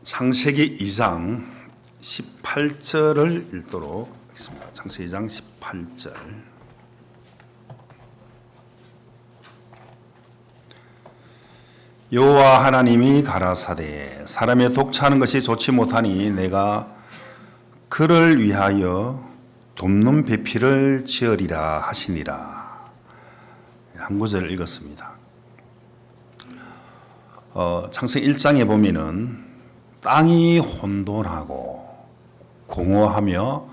창세기 2장 18절을 읽도록 하겠습니다. 창세기 2장 18절. 여호와 하나님이 가라사대 사람의 독차하는 것이 좋지 못하니 내가 그를 위하여 돕는 배필을 지으리라 하시니라. 한 구절을 읽었습니다. 창세기 1장에 보면은 땅이 혼돈하고 공허하며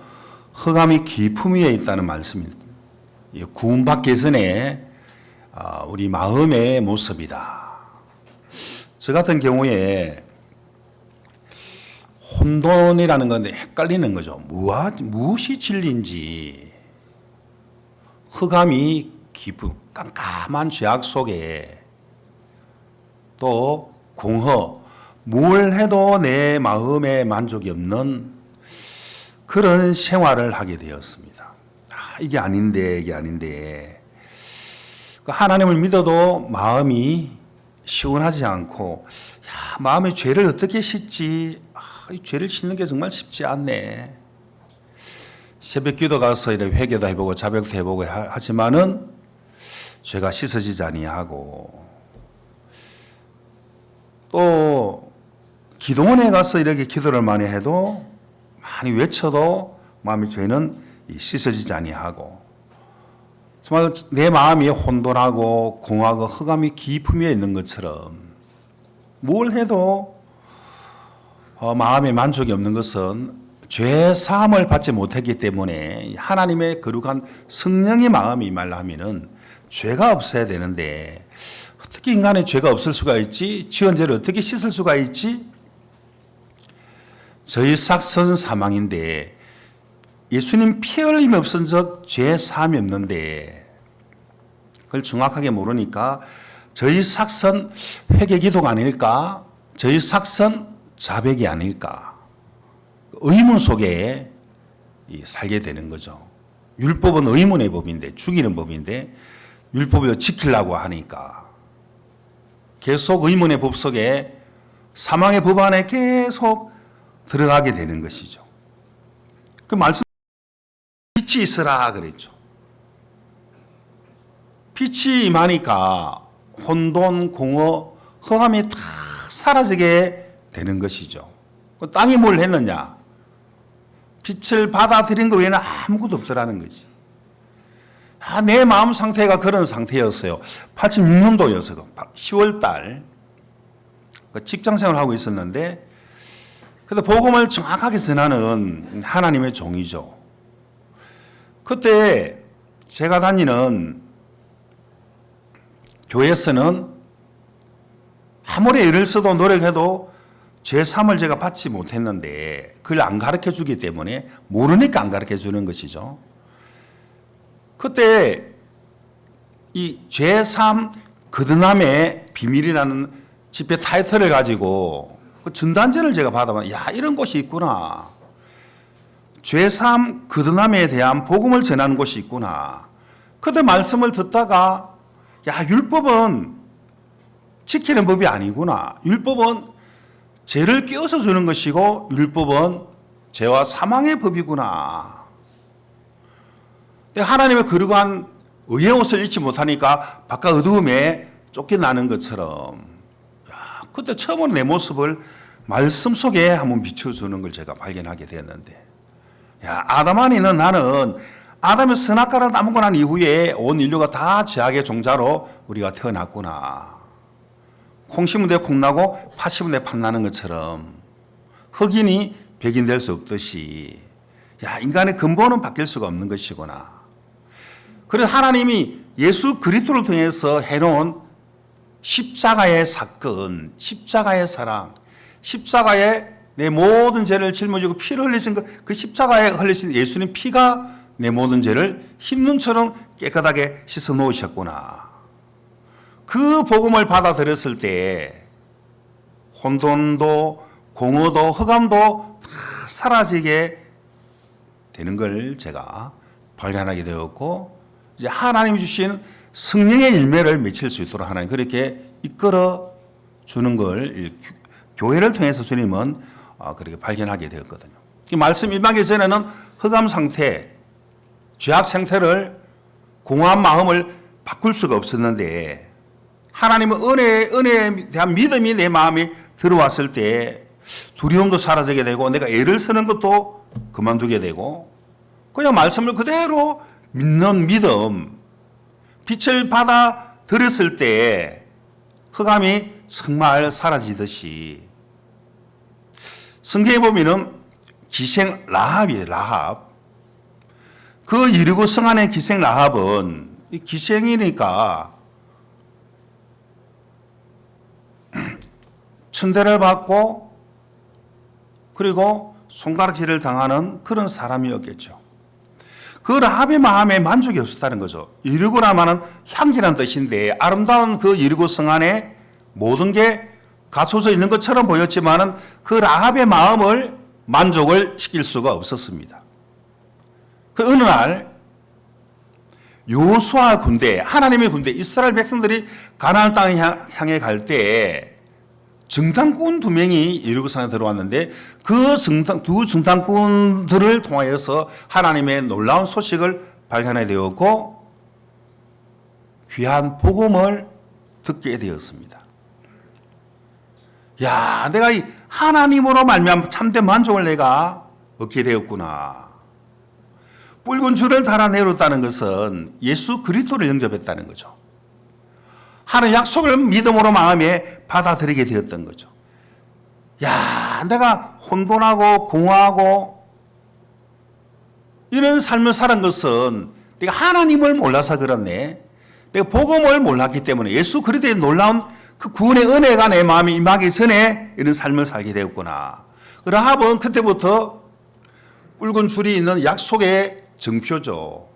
흑암이 깊음 위에 있다는 말씀입니다. 구원받기 전에 우리 마음의 모습이다. 저 같은 경우에 혼돈이라는 건데 헷갈리는 거죠. 무엇이 진리인지. 흑암이 깊은 깜깜한 죄악 속에 또 공허, 뭘 해도 내 마음에 만족이 없는 그런 생활을 하게 되었습니다. 이게 아닌데 하나님을 믿어도 마음이 시원하지 않고 마음의 죄를 어떻게 씻지? 이 죄를 씻는 게 정말 쉽지 않네. 새벽 기도 가서 이렇게 회개도 해보고 자백도 해보고 하지만은 죄가 씻어지지 아니하고, 또 기도원에 가서 이렇게 기도를 많이 해도 많이 외쳐도 마음의 죄는 씻어지지 아니하고, 정말 내 마음이 혼돈하고 공허하고 흑암이 깊음 위에 있는 것처럼 뭘 해도 마음에 만족이 없는 것은 죄 사함을 받지 못했기 때문에 하나님의 거룩한 성령의 마음이 말하면은 죄가 없어야 되는데 어떻게 인간의 죄가 없을 수가 있지? 지은 죄를 어떻게 씻을 수가 있지? 저희 삭선 사망인데 예수님 피 흘림이 없은 적 죄 사함이 없는데 그걸 정확하게 모르니까 저희 삭선 회개 기도가 아닐까? 저희 삭선 자백이 아닐까? 의문 속에 살게 되는 거죠. 율법은 의문의 법인데, 죽이는 법인데 율법을 지키려고 하니까 계속 의문의 법 속에 사망의 법 안에 계속 들어가게 되는 것이죠. 그 말씀 빛이 있으라 그랬죠. 빛이 임하니까 혼돈, 공허, 흑암이 다 사라지게 되는 것이죠. 땅이 뭘 했느냐? 빛을 받아들인 것 외에는 아무것도 없더라는 거지. 내 마음 상태가 그런 상태였어요. 86년도였어요. 10월 달 직장생활을 하고 있었는데, 근데 복음을 정확하게 전하는 하나님의 종이죠. 그때 제가 다니는 교회에서는 아무리 애를 써도 노력해도 죄3을 제가 받지 못했는데 그걸 안 가르쳐 주기 때문에, 모르니까 안 가르쳐 주는 것이죠. 그때 이 죄3 거듭남의 비밀이라는 집회 타이틀을 가지고 그 전단지를 제가 받아봤는데, 이런 곳이 있구나. 죄3 거듭남에 대한 복음을 전하는 곳이 있구나. 그때 말씀을 듣다가 율법은 지키는 법이 아니구나. 율법은 죄를 끼워서 주는 것이고 율법은 죄와 사망의 법이구나. 하나님의 거룩한 의의 옷을 입지 못하니까 바깥 어두움에 쫓겨나는 것처럼, 그때 처음으로 내 모습을 말씀 속에 한번 비춰주는 걸 제가 발견하게 되었는데, 아담 안에 있는 나는 아담의 선악과를 따먹고 난 이후에 온 인류가 다 죄악의 종자로 우리가 태어났구나. 콩 심은 데 콩나고 팥 심은 데 팥나는 것처럼 흑인이 백인 될 수 없듯이 인간의 근본은 바뀔 수가 없는 것이구나. 그래서 하나님이 예수 그리스도를 통해서 해놓은 십자가의 사건, 십자가의 사랑, 십자가에 내 모든 죄를 짊어지고 피를 흘리신 그 십자가에 흘리신 예수님 피가 내 모든 죄를 흰눈처럼 깨끗하게 씻어 놓으셨구나. 그 복음을 받아들였을 때 혼돈도 공허도 흑암도 다 사라지게 되는 걸 제가 발견하게 되었고, 이제 하나님이 주신 성령의 열매를 맺힐 수 있도록 하나님 그렇게 이끌어 주는 걸 교회를 통해서 주님은 그렇게 발견하게 되었거든요. 이 말씀 임하기 전에는 흑암 상태, 죄악 상태를 공허한 마음을 바꿀 수가 없었는데 하나님은 은혜에 대한 믿음이 내 마음에 들어왔을 때 두려움도 사라지게 되고 내가 애를 쓰는 것도 그만두게 되고 그냥 말씀을 그대로 믿는 믿음, 빛을 받아 들였을 때 흑암이 정말 사라지듯이 성경에 보면은 기생 라합이에요. 라합. 그 여리고 성 안의 기생 라합은 기생이니까 천대를 받고 그리고 손가락질을 당하는 그런 사람이었겠죠. 그 라합의 마음에 만족이 없었다는 거죠. 여리고라마는 향기란 뜻인데 아름다운 그 여리고 성 안에 모든 게 갖춰져 있는 것처럼 보였지만은 그 라합의 마음을 만족을 시킬 수가 없었습니다. 그 어느 날 여호수아 군대, 하나님의 군대, 이스라엘 백성들이 가나안 땅에 향해 갈 때 정탐꾼 2명이 여리고성에 들어왔는데 그 두 정탐꾼들을 통하여서 하나님의 놀라운 소식을 발견하게 되었고 귀한 복음을 듣게 되었습니다. 야, 내가 이 하나님으로 말미암아 참된 만족을 내가 얻게 되었구나. 붉은 줄을 달아내렸다는 것은 예수 그리스도를 영접했다는 거죠. 하나님 약속을 믿음으로 마음에 받아들이게 되었던 거죠. 야, 내가 혼돈하고 공허하고 이런 삶을 살은 것은 내가 하나님을 몰라서 그렇네. 내가 복음을 몰랐기 때문에 예수 그리스도의 놀라운 그 구원의 은혜가 내 마음에 임하기 전에 이런 삶을 살게 되었구나. 라합은 그때부터 붉은 줄이 있는 약속의 증표죠.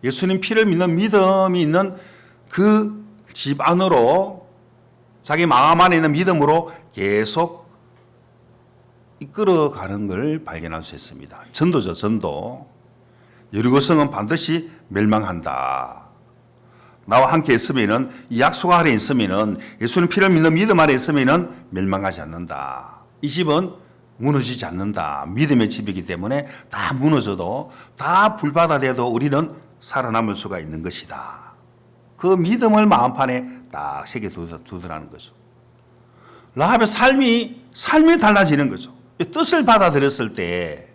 예수님 피를 믿는 믿음이 있는 그 집 안으로 자기 마음 안에 있는 믿음으로 계속 이끌어가는 걸 발견할 수 있습니다. 전도죠, 전도. 여리고성은 반드시 멸망한다. 나와 함께 있으면은 이 약속 아래 있으면은 예수님 피를 믿는 믿음 아래 있으면은 멸망하지 않는다. 이 집은 무너지지 않는다. 믿음의 집이기 때문에 다 무너져도 다 불바다 돼도 우리는 살아남을 수가 있는 것이다. 그 믿음을 마음판에 딱 새겨 두더라는 거죠. 라합의 삶이 달라지는 거죠. 뜻을 받아들였을 때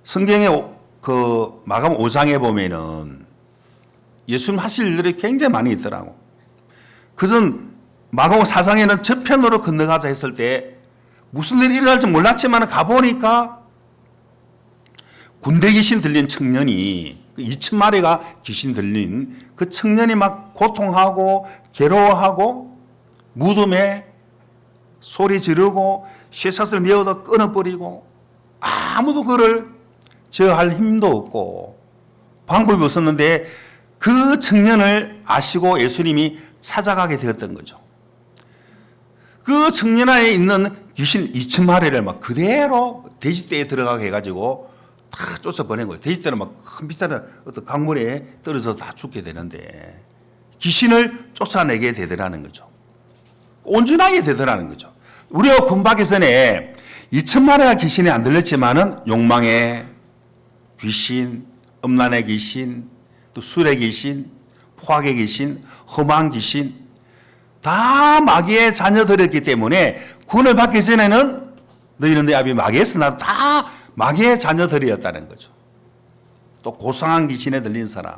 성경의 그 마감 5장에 보면은 예수님 하실 일들이 굉장히 많이 있더라고. 그것은 마감 4장에는 저편으로 건너가자 했을 때 무슨 일이 일어날지 몰랐지만 가보니까 군대 귀신 들린 청년이 2,000마리가 귀신 들린 그 청년이 막 고통하고 괴로워하고 무덤에 소리 지르고 쇠사슬 메어도 끊어버리고 아무도 그를 제어할 힘도 없고 방법이 없었는데 그 청년을 아시고 예수님이 찾아가게 되었던 거죠. 그 청년 안에 있는 귀신 2,000마리를 막 그대로 돼지떼에 들어가게 해가지고 다 쫓아보낸 거예요. 돼지떼는 막 큰 비탈은 어떤 강물에 떨어져서 다 죽게 되는데 귀신을 쫓아내게 되더라는 거죠. 온전하게 되더라는 거죠. 우리가 군박기 전에 2,000마리가 귀신이 안 들렸지만은 욕망의 귀신, 음란의 귀신, 또 술의 귀신, 포악의 귀신, 험한 귀신 다 마귀의 자녀들이었기 때문에 구원을 받기 전에는 너희는 내 아비 마귀에서 나도 다 마귀의 자녀들이었다는 거죠. 또 고상한 귀신에 들린 사람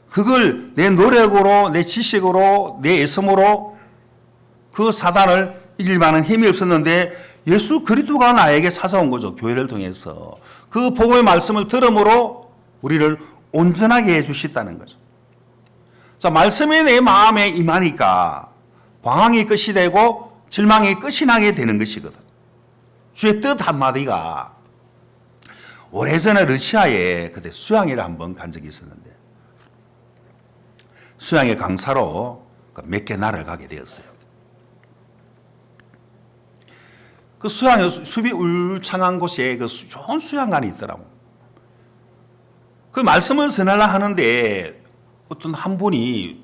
그걸 내 노력으로 내 지식으로 내 애씀으로 그 사단을 이길 만한 힘이 없었는데 예수 그리스도가 나에게 찾아온 거죠. 교회를 통해서 그 복음의 말씀을 들음으로 우리를 온전하게 해주셨다는 거죠. 자, 말씀이 내 마음에 임하니까 방황이 끝이 되고 절망이 끝이 나게 되는 것이거든. 주의 뜻 한마디가 오래전에 러시아에 그때 수양회를 한번 간 적이 있었는데 수양회 강사로 몇 개 나라를 가게 되었어요. 그 수양회 숲이 울창한 곳에 그 좋은 수양관이 있더라고. 그 말씀을 전하려 하는데 어떤 한 분이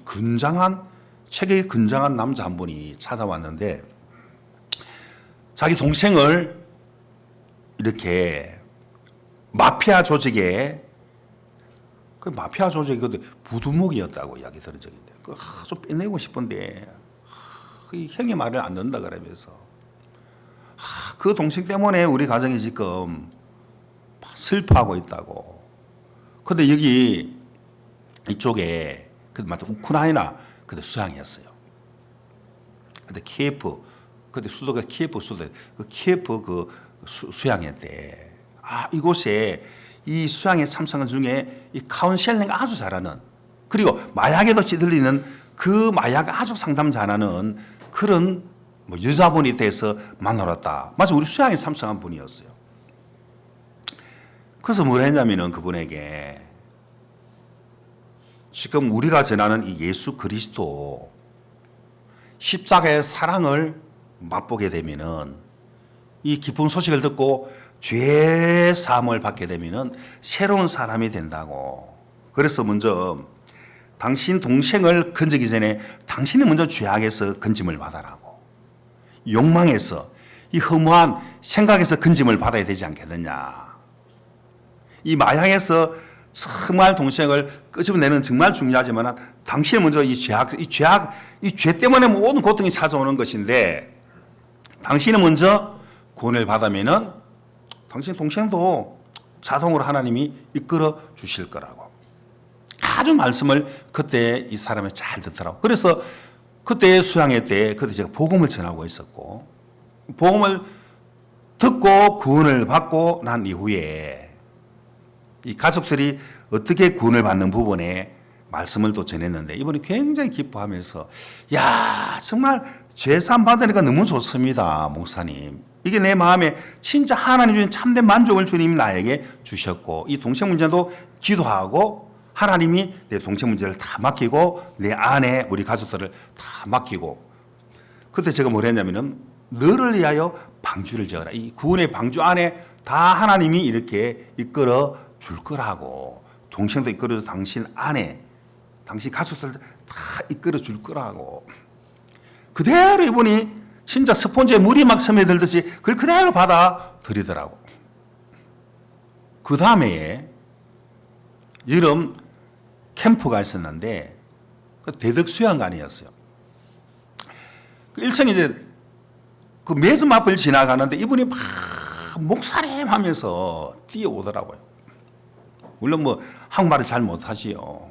체격이 건장한 남자 한 분이 찾아왔는데 자기 동생을 이렇게 마피아 조직에, 그 마피아 조직이 부두목이었다고 이야기 들은 적이 있는데, 좀 빼내고 싶은데 그 형의 말을 안 듣는다 그러면서 그 동생 때문에 우리 가정이 지금 슬퍼하고 있다고. 근데 여기 이쪽에 그 우크라이나 그때 수양이었어요. 근데 키예프, 그때 수도가 키예프 수도, 그 키예프 그 수양이었대. 이곳에 이 수양에 참석한 중에 이 카운셀링 아주 잘하는, 그리고 마약에도 찌들리는 그 마약 아주 상담 잘하는 그런 여자분이 돼서 만나러 왔다. 마치 우리 수양에 참석한 분이었어요. 그래서 뭘 했냐면은 그분에게 지금 우리가 전하는 이 예수 그리스도 십자가의 사랑을 맛보게 되면은, 이 기쁜 소식을 듣고 죄 사함을 받게 되면은 새로운 사람이 된다고. 그래서 먼저 당신 동생을 건지기 전에 당신이 먼저 죄악에서 건짐을 받아라고. 욕망에서, 이 허무한 생각에서 건짐을 받아야 되지 않겠느냐. 이 마약에서 정말 동생을 끄집어내는 정말 중요하지만, 당신이 먼저 이 죄 때문에 모든 고통이 찾아오는 것인데, 당신이 먼저 구원을 받으면은 당신 동생도 자동으로 하나님이 이끌어 주실 거라고. 아주 말씀을 그때 이 사람이 잘 듣더라고. 그래서 그때 수양회 때 그때 제가 복음을 전하고 있었고, 복음을 듣고 구원을 받고 난 이후에 이 가족들이 어떻게 구원을 받는 부분에 말씀을 또 전했는데, 이분이 굉장히 기뻐하면서, 야, 정말 죄사함 받으니까 너무 좋습니다, 목사님. 이게 내 마음에 진짜 하나님 주신 참된 만족을 주님이 나에게 주셨고, 이 동생 문제도 기도하고 하나님이 내 동생 문제를 다 맡기고 내 아내 우리 가족들을 다 맡기고. 그때 제가 뭘 했냐면은, 너를 위하여 방주를 지어라. 이 구원의 방주 안에 다 하나님이 이렇게 이끌어 줄 거라고. 동생도 이끌어줘, 당신 아내, 당신 가족들 다 이끌어 줄 거라고. 그대로 이분이 진짜 스폰지에 물이 막 스며들듯이 그걸 그대로 받아들이더라고. 그 다음에 여름 캠프가 있었는데, 그 대덕 수양관이었어요. 그 일층 이제 그 매점 앞을 지나가는데 이분이 막 목사님 하면서 뛰어오더라고요. 물론 한국말을 잘 못하지요.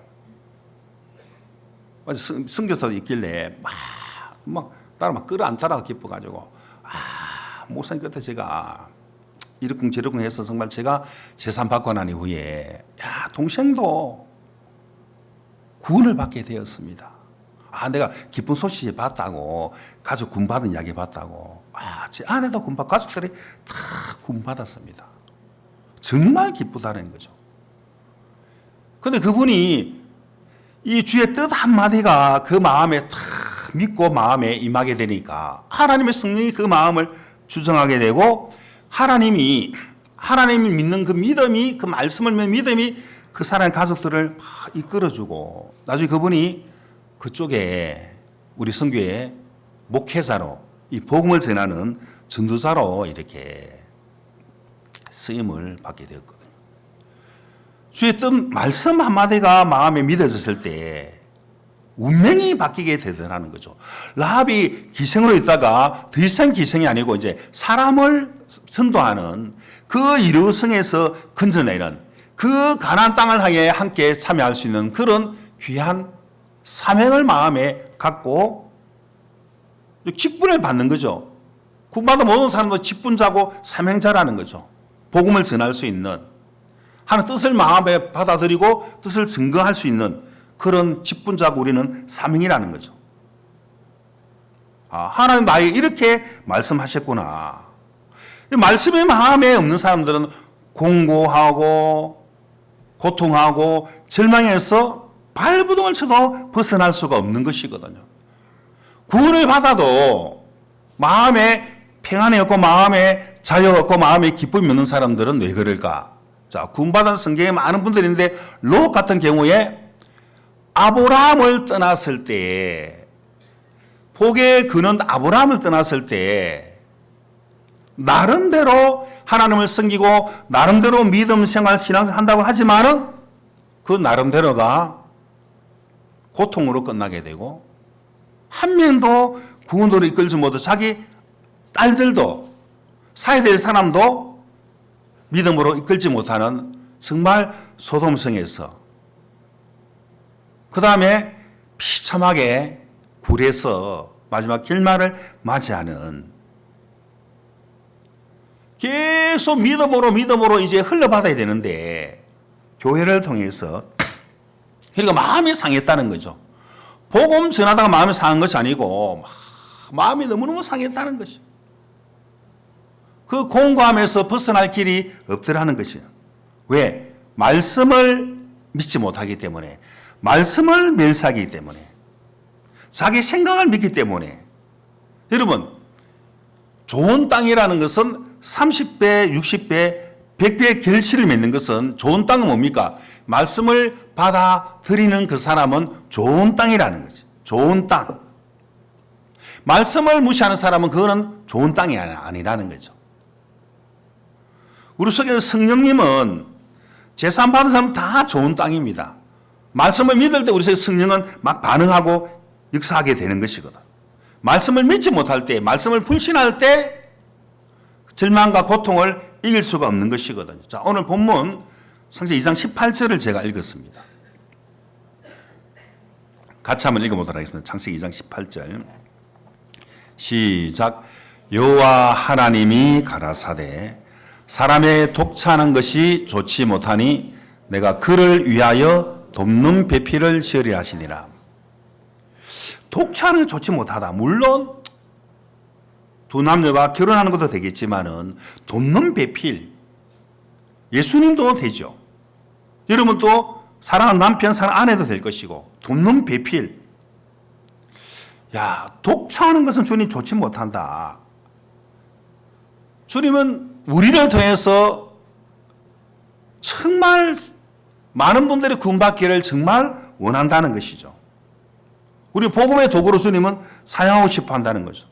선교사도 있길래 막 따라 막 끌어안다가 기뻐가지고, 목사님 끝에 제가 이러쿵저러쿵 해서 정말 제가 재산 받고 난 이후에, 야, 동생도 구원을 받게 되었습니다. 내가 기쁜 소식이 봤다고, 가족 구원 받은 이야기 봤다고. 제 아내도 구원 받고 가족들이 다 구원 받았습니다. 정말 기쁘다는 거죠. 근데 그분이 이 주의 뜻 한마디가 그 마음에 탁 믿고 마음에 임하게 되니까, 하나님의 성령이 그 마음을 주정하게 되고, 하나님이 믿는 그 믿음이, 그 말씀을 믿는 믿음이 그 사람의 가족들을 이끌어주고, 나중에 그분이 그쪽에 우리 선교의 목회자로, 이 복음을 전하는 전도자로 이렇게 쓰임을 받게 되었거든요. 주의 뜻 말씀 한마디가 마음에 믿어졌을 때 운명이 바뀌게 되더라는 거죠. 라합이 기생으로 있다가 더 이상 기생이 아니고 이제 사람을 선도하는 그 이루성에서 건져내는, 그 가나안 땅을 향해 함께 참여할 수 있는 그런 귀한 사명을 마음에 갖고 직분을 받는 거죠. 구원받은 모든 사람도 직분자고 사명자라는 거죠. 복음을 전할 수 있는, 하는 뜻을 마음에 받아들이고 뜻을 증거할 수 있는 그런 직분자고 우리는 사명이라는 거죠. 하나님 나에게 이렇게 말씀하셨구나. 말씀이 마음에 없는 사람들은 공고하고 고통하고 절망해서 발부동을 쳐도 벗어날 수가 없는 것이거든요. 구원을 받아도 마음에 평안이 없고 마음에 자유가 없고 마음에 기쁨이 없는 사람들은 왜 그럴까? 자, 구원받은 성경에 많은 분들이 있는데, 롯 같은 경우에 아브라함을 떠났을 때, 복의 근원 아브라함을 떠났을 때 나름대로 하나님을 섬기고 나름대로 믿음 생활 신앙생활 한다고 하지만은 그 나름대로가 고통으로 끝나게 되고 한 명도 구원으로 이끌지 못하고 자기 딸들도 사야 될 사람도 믿음으로 이끌지 못하는 정말 소돔성에서 그 다음에 비참하게 굴에서 마지막 결말을 맞이하는 계속 믿음으로 이제 흘러받아야 되는데 교회를 통해서 그러니까 마음이 상했다는 거죠. 복음 전하다가 마음이 상한 것이 아니고 마음이 너무너무 상했다는 것이죠. 그 공고함에서 벗어날 길이 없더라는 것이에요. 왜? 말씀을 믿지 못하기 때문에, 말씀을 멸시하기 때문에, 자기 생각을 믿기 때문에. 여러분, 좋은 땅이라는 것은 30배, 60배, 100배의 결실을 맺는 것은 좋은 땅은 뭡니까? 말씀을 받아들이는 그 사람은 좋은 땅이라는 거죠. 좋은 땅. 말씀을 무시하는 사람은 그거는 좋은 땅이 아니라는 거죠. 우리 속에서 성령님은 제사 받은 사람은 다 좋은 땅입니다. 말씀을 믿을 때 우리 속에 성령은 막 반응하고 역사하게 되는 것이거든. 말씀을 믿지 못할 때, 말씀을 불신할 때 절망과 고통을 이길 수가 없는 것이거든요. 자, 오늘 본문 창세기 2장 18절을 제가 읽었습니다. 같이 한번 읽어보도록 하겠습니다. 창세기 2장 18절. 시작. 여호와 하나님이 가라사대 사람의 독차하는 것이 좋지 못하니 내가 그를 위하여 돕는 배필을 지으리라 하시니라. 독차하는 게 좋지 못하다. 물론 두 남녀가 결혼하는 것도 되겠지만은 돕는 배필, 예수님도 되죠. 여러분도 사랑하는 남편, 사랑하는 아내도 될 것이고 돕는 배필. 야, 독차하는 것은 주님 좋지 못한다. 주님은 우리를 통해서 정말 많은 분들이 구원받기를 정말 원한다는 것이죠. 우리 복음의 도구로 주님은 사용하고 싶어 한다는 거죠.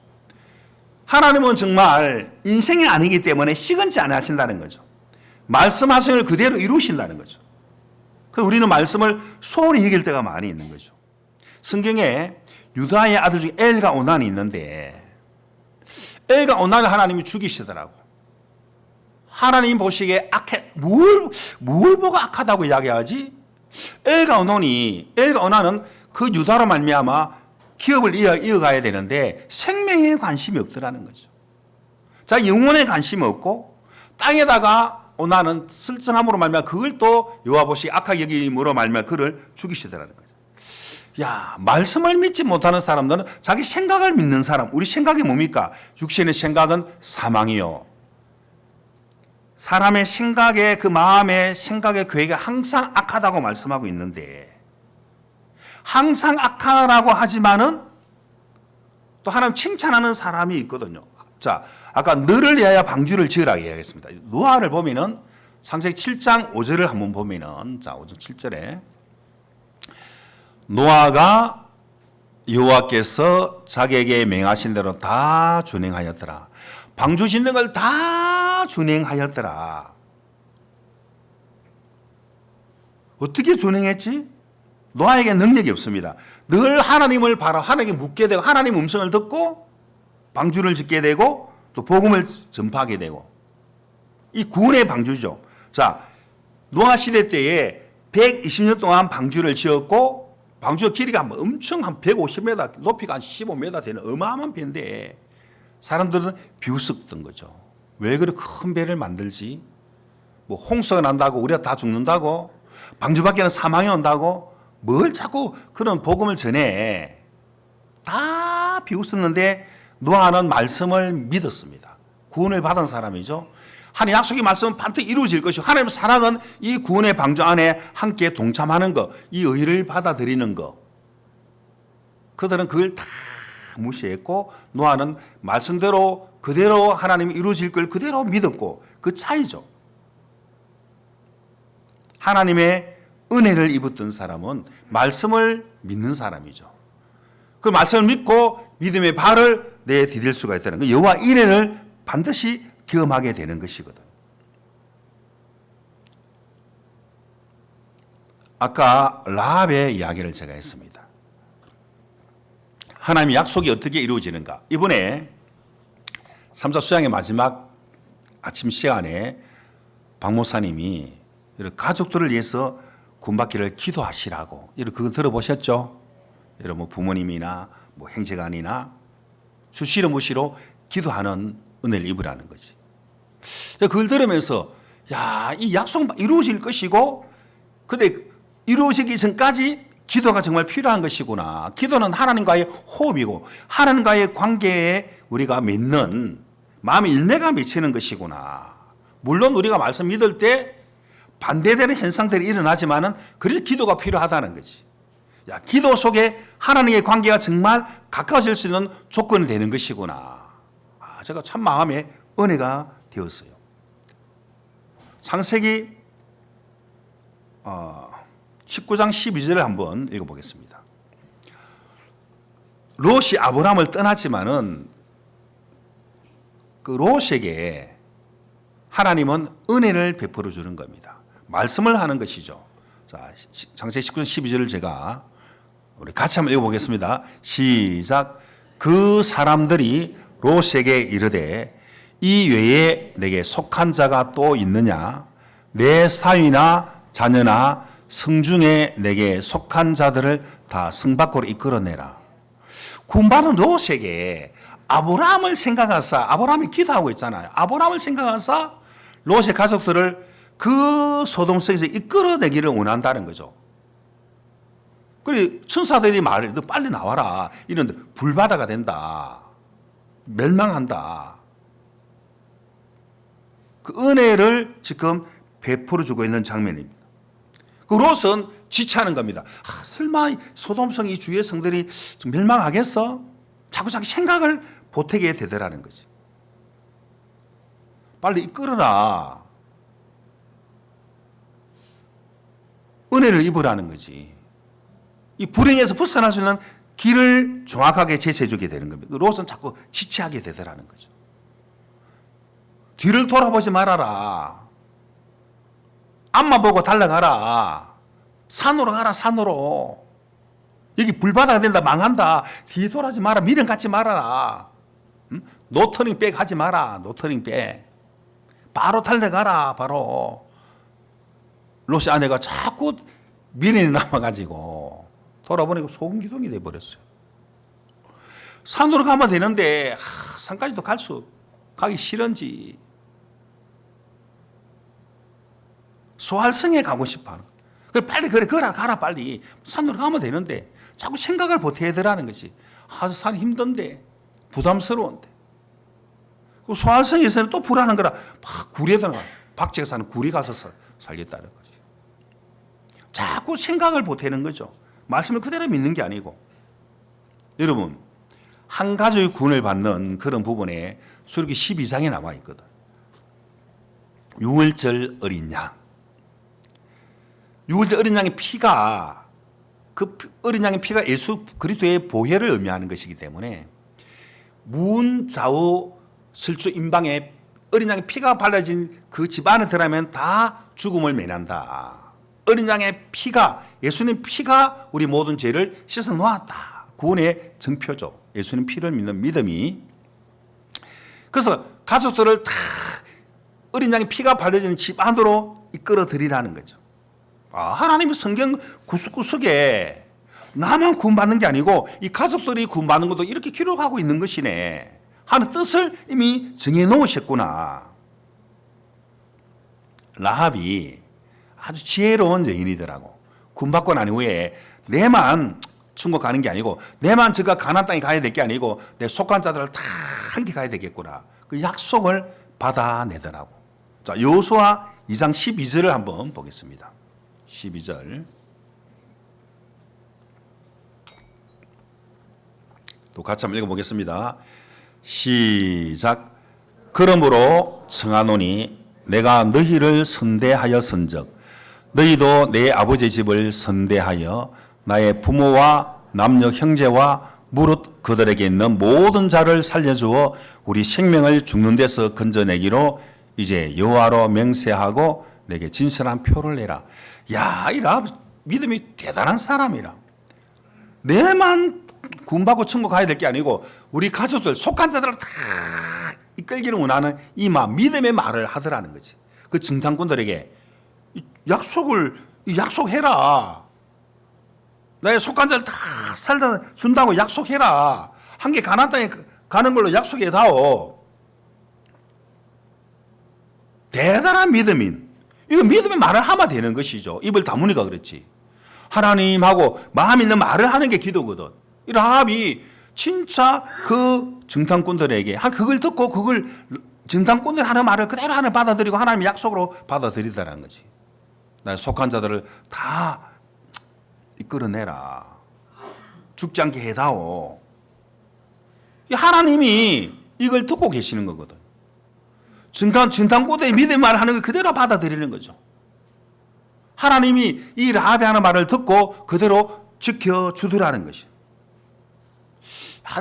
하나님은 정말 인생이 아니기 때문에 시건치 않아 하신다는 거죠. 말씀하신 걸 그대로 이루신다는 거죠. 그래서 우리는 말씀을 소홀히 여길 때가 많이 있는 거죠. 성경에 유다의 아들 중에 엘과 오난이 있는데 엘과 오난을 하나님이 죽이시더라고. 하나님 보시기에 악해, 뭘 보고 악하다고 이야기하지? 엘과 오난은 그 유다로 말미암아 기업을 이어가야 되는데 생명에 관심이 없더라는 거죠. 자, 영혼에 관심이 없고 땅에다가 오난은 설정함으로 말미암아 그걸 또 여호와 보시기에 악하게 여김으로 말미암아 그를 죽이시더라는 거죠. 야, 말씀을 믿지 못하는 사람들은 자기 생각을 믿는 사람. 우리 생각이 뭡니까? 육신의 생각은 사망이요. 사람의 생각에 그 마음의 생각의 계획이 항상 악하다고 말씀하고 있는데 항상 악하라고 하지만은 또 하나님 칭찬하는 사람이 있거든요. 자, 아까 너를 위하여 방주를 지으라고 이야기했습니다. 노아를 보면은 창세기 7장 5절을 한번 보면은 자, 5절 7절에 노아가 여호와께서 자기에게 명하신 대로 다 준행하였더라. 방주 짓는 걸 다 준행하였더라. 어떻게 준행했지? 노아에게 능력이 없습니다. 늘 하나님을 바라 하나님께 묻게 되고 하나님 음성을 듣고 방주를 짓게 되고 또 복음을 전파하게 되고 이 구원의 방주죠. 자, 노아 시대 때에 120년 동안 방주를 지었고 방주 길이가 엄청 한 150m, 높이가 한 15m 되는 어마어마한 배인데 사람들은 비웃었던 거죠. 왜 그렇게 큰 배를 만들지? 뭐 홍수가 난다고 우리가 다 죽는다고? 방주밖에는 사망이 온다고? 뭘 자꾸 그런 복음을 전해? 다 비웃었는데 노아는 말씀을 믿었습니다. 구원을 받은 사람이죠. 하나님 약속의 말씀은 반드시 이루어질 것이고 하나님의 사랑은 이 구원의 방주 안에 함께 동참하는 것, 이 의를 받아들이는 것. 그들은 그걸 다 무시했고 노아는 말씀대로 그대로 하나님이 이루어질 걸 그대로 믿었고 그 차이죠. 하나님의 은혜를 입었던 사람은 말씀을 믿는 사람이죠. 그 말씀을 믿고 믿음의 발을 내디딜 수가 있다는 거예요. 여호와 이레를 반드시 경험하게 되는 것이거든. 아까 라합의 이야기를 제가 했습니다. 하나님의 약속이 어떻게 이루어지는가? 이번에 3자 수양의 마지막 아침 시간에 박 목사님이 가족들을 위해서 군받기를 기도하시라고 그거 들어보셨죠? 여러분 부모님이나 뭐 형제간이나 수시로 무시로 기도하는 은혜를 입으라는 거지. 그걸 들으면서 이 약속 이루어질 것이고 근데 이루어지기 전까지 기도가 정말 필요한 것이구나. 기도는 하나님과의 호흡이고 하나님과의 관계에 우리가 맺는 마음의 열매가 맺히는 것이구나. 물론 우리가 말씀 믿을 때 반대되는 현상들이 일어나지만은 그래서 기도가 필요하다는 거지. 기도 속에 하나님의 관계가 정말 가까워질 수 있는 조건이 되는 것이구나. 제가 참 마음에 은혜가 되었어요. 창세기 19장 12절을 한번 읽어보겠습니다. 롯이 아브라함을 떠났지만은 그 롯에게 하나님은 은혜를 베풀어 주는 겁니다. 말씀을 하는 것이죠. 자, 창세기 19장 12절을 제가 우리 같이 한번 읽어보겠습니다. 시작. 그 사람들이 롯에게 이르되 이 외에 내게 속한 자가 또 있느냐? 내 사위나 자녀나 성중에 내게 속한 자들을 다 성 밖으로 이끌어내라. 군바는 롯에게 아브라함을 생각하사, 아브라함이 기도하고 있잖아요. 아브라함을 생각하사 롯의 가족들을 그 소돔성에서 이끌어내기를 원한다는 거죠. 그리고 천사들이 말해, 너 빨리 나와라. 이런데 불바다가 된다. 멸망한다. 그 은혜를 지금 베풀어 주고 있는 장면입니다. 그 롯은 지체하는 겁니다. 설마 소돔성 이 주위의 성들이 좀 멸망하겠어? 자꾸 자기 생각을 보태게 되더라는 거지. 빨리 이끌어라. 은혜를 입으라는 거지. 이 불행에서 벗어날 수 있는 길을 정확하게 제시해 주게 되는 겁니다. 롯은 자꾸 지체하게 되더라는 거죠. 뒤를 돌아보지 말아라. 앞만 보고 달려가라. 산으로 가라, 산으로. 여기 불바다가 된다, 망한다. 뒤 돌아지 마라, 미련 갖지 말아라. 노터닝 백 하지 마라, 노터닝 백. 바로 달려가라, 바로. 롯의 아내가 자꾸 미련이 남아가지고 돌아보니까 소금 기둥이 돼버렸어요. 산으로 가면 되는데 산까지도 가기 싫은지 소할성에 가고 싶어. 빨리 가라 빨리. 산으로 가면 되는데 자꾸 생각을 보태더라는 것이. 산이 힘든데 부담스러운데. 소할성에서는 또 불하는 거라 막 구리에다 박쥐가 사는 구리 가서 살겠다는 거지. 자꾸 생각을 보태는 거죠. 말씀을 그대로 믿는 게 아니고. 여러분, 한 가족의 구원을 받는 그런 부분에 수록기 12장에 나와 있거든. 유월절 어린 양. 유월절 어린 양의 피가, 그 어린 양의 피가 예수 그리스도의 보혈을 의미하는 것이기 때문에 문 좌우 설주 임방에 어린 양의 피가 발라진 그 집 안에 들어가면 다 죽음을 면한다. 어린 양의 피가, 예수님 피가 우리 모든 죄를 씻어 놓았다. 구원의 증표죠. 예수님 피를 믿는 믿음이. 그래서 가족들을 다 어린 양의 피가 발려지는 집 안으로 이끌어 들이라는 거죠. 하나님의 성경 구석구석에 나만 구원받는 게 아니고 이 가족들이 구원받는 것도 이렇게 기록하고 있는 것이네 하는 뜻을 이미 정해 놓으셨구나. 라합이 아주 지혜로운 여인이더라고. 구원받고 난 후에 내만 천국 가는 게 아니고 내만 저가 가나안 땅에 가야 될 게 아니고 내 속한 자들을 다 함께 가야 되겠구나. 그 약속을 받아내더라고. 자, 여호수아 2장 12절을 한번 보겠습니다. 12절. 또 같이 한번 읽어보겠습니다. 시작. 그러므로 청하노니 내가 너희를 선대하였은즉 너희도 내 아버지 집을 선대하여 나의 부모와 남녀 형제와 무릇 그들에게 있는 모든 자를 살려주어 우리 생명을 죽는 데서 건져내기로 이제 여호와로 맹세하고 내게 진실한 표를 내라. 야, 이 라합 믿음이 대단한 사람이라. 내만 구원받고 천국 가야 될 게 아니고 우리 가족들 속한 자들을 다 이끌기를 원하는 이 믿음의 말을 하더라는 거지. 그 정탐꾼들에게 약속해라. 나의 속한 자를 다 살다 준다고 약속해라. 함께 가나안 땅에 가는 걸로 약속해다오. 대단한 믿음인. 이거 믿음의 말을 하면 되는 것이죠. 입을 다무니까 그렇지. 하나님하고 마음 있는 말을 하는 게 기도거든. 이 라합이 진짜 그 정탐꾼들에게 그걸 듣고 그걸 정탐꾼들 하는 말을 그대로 하나 받아들이고 하나님의 약속으로 받아들이다라는 거지. 나의 속한 자들을 다 이끌어내라. 죽지 않게 해다오. 하나님이 이걸 듣고 계시는 거거든. 정탐꾼들의 믿음의 말을 하는 걸 그대로 받아들이는 거죠. 하나님이 이 라합이 하는 말을 듣고 그대로 지켜주더라는 것이.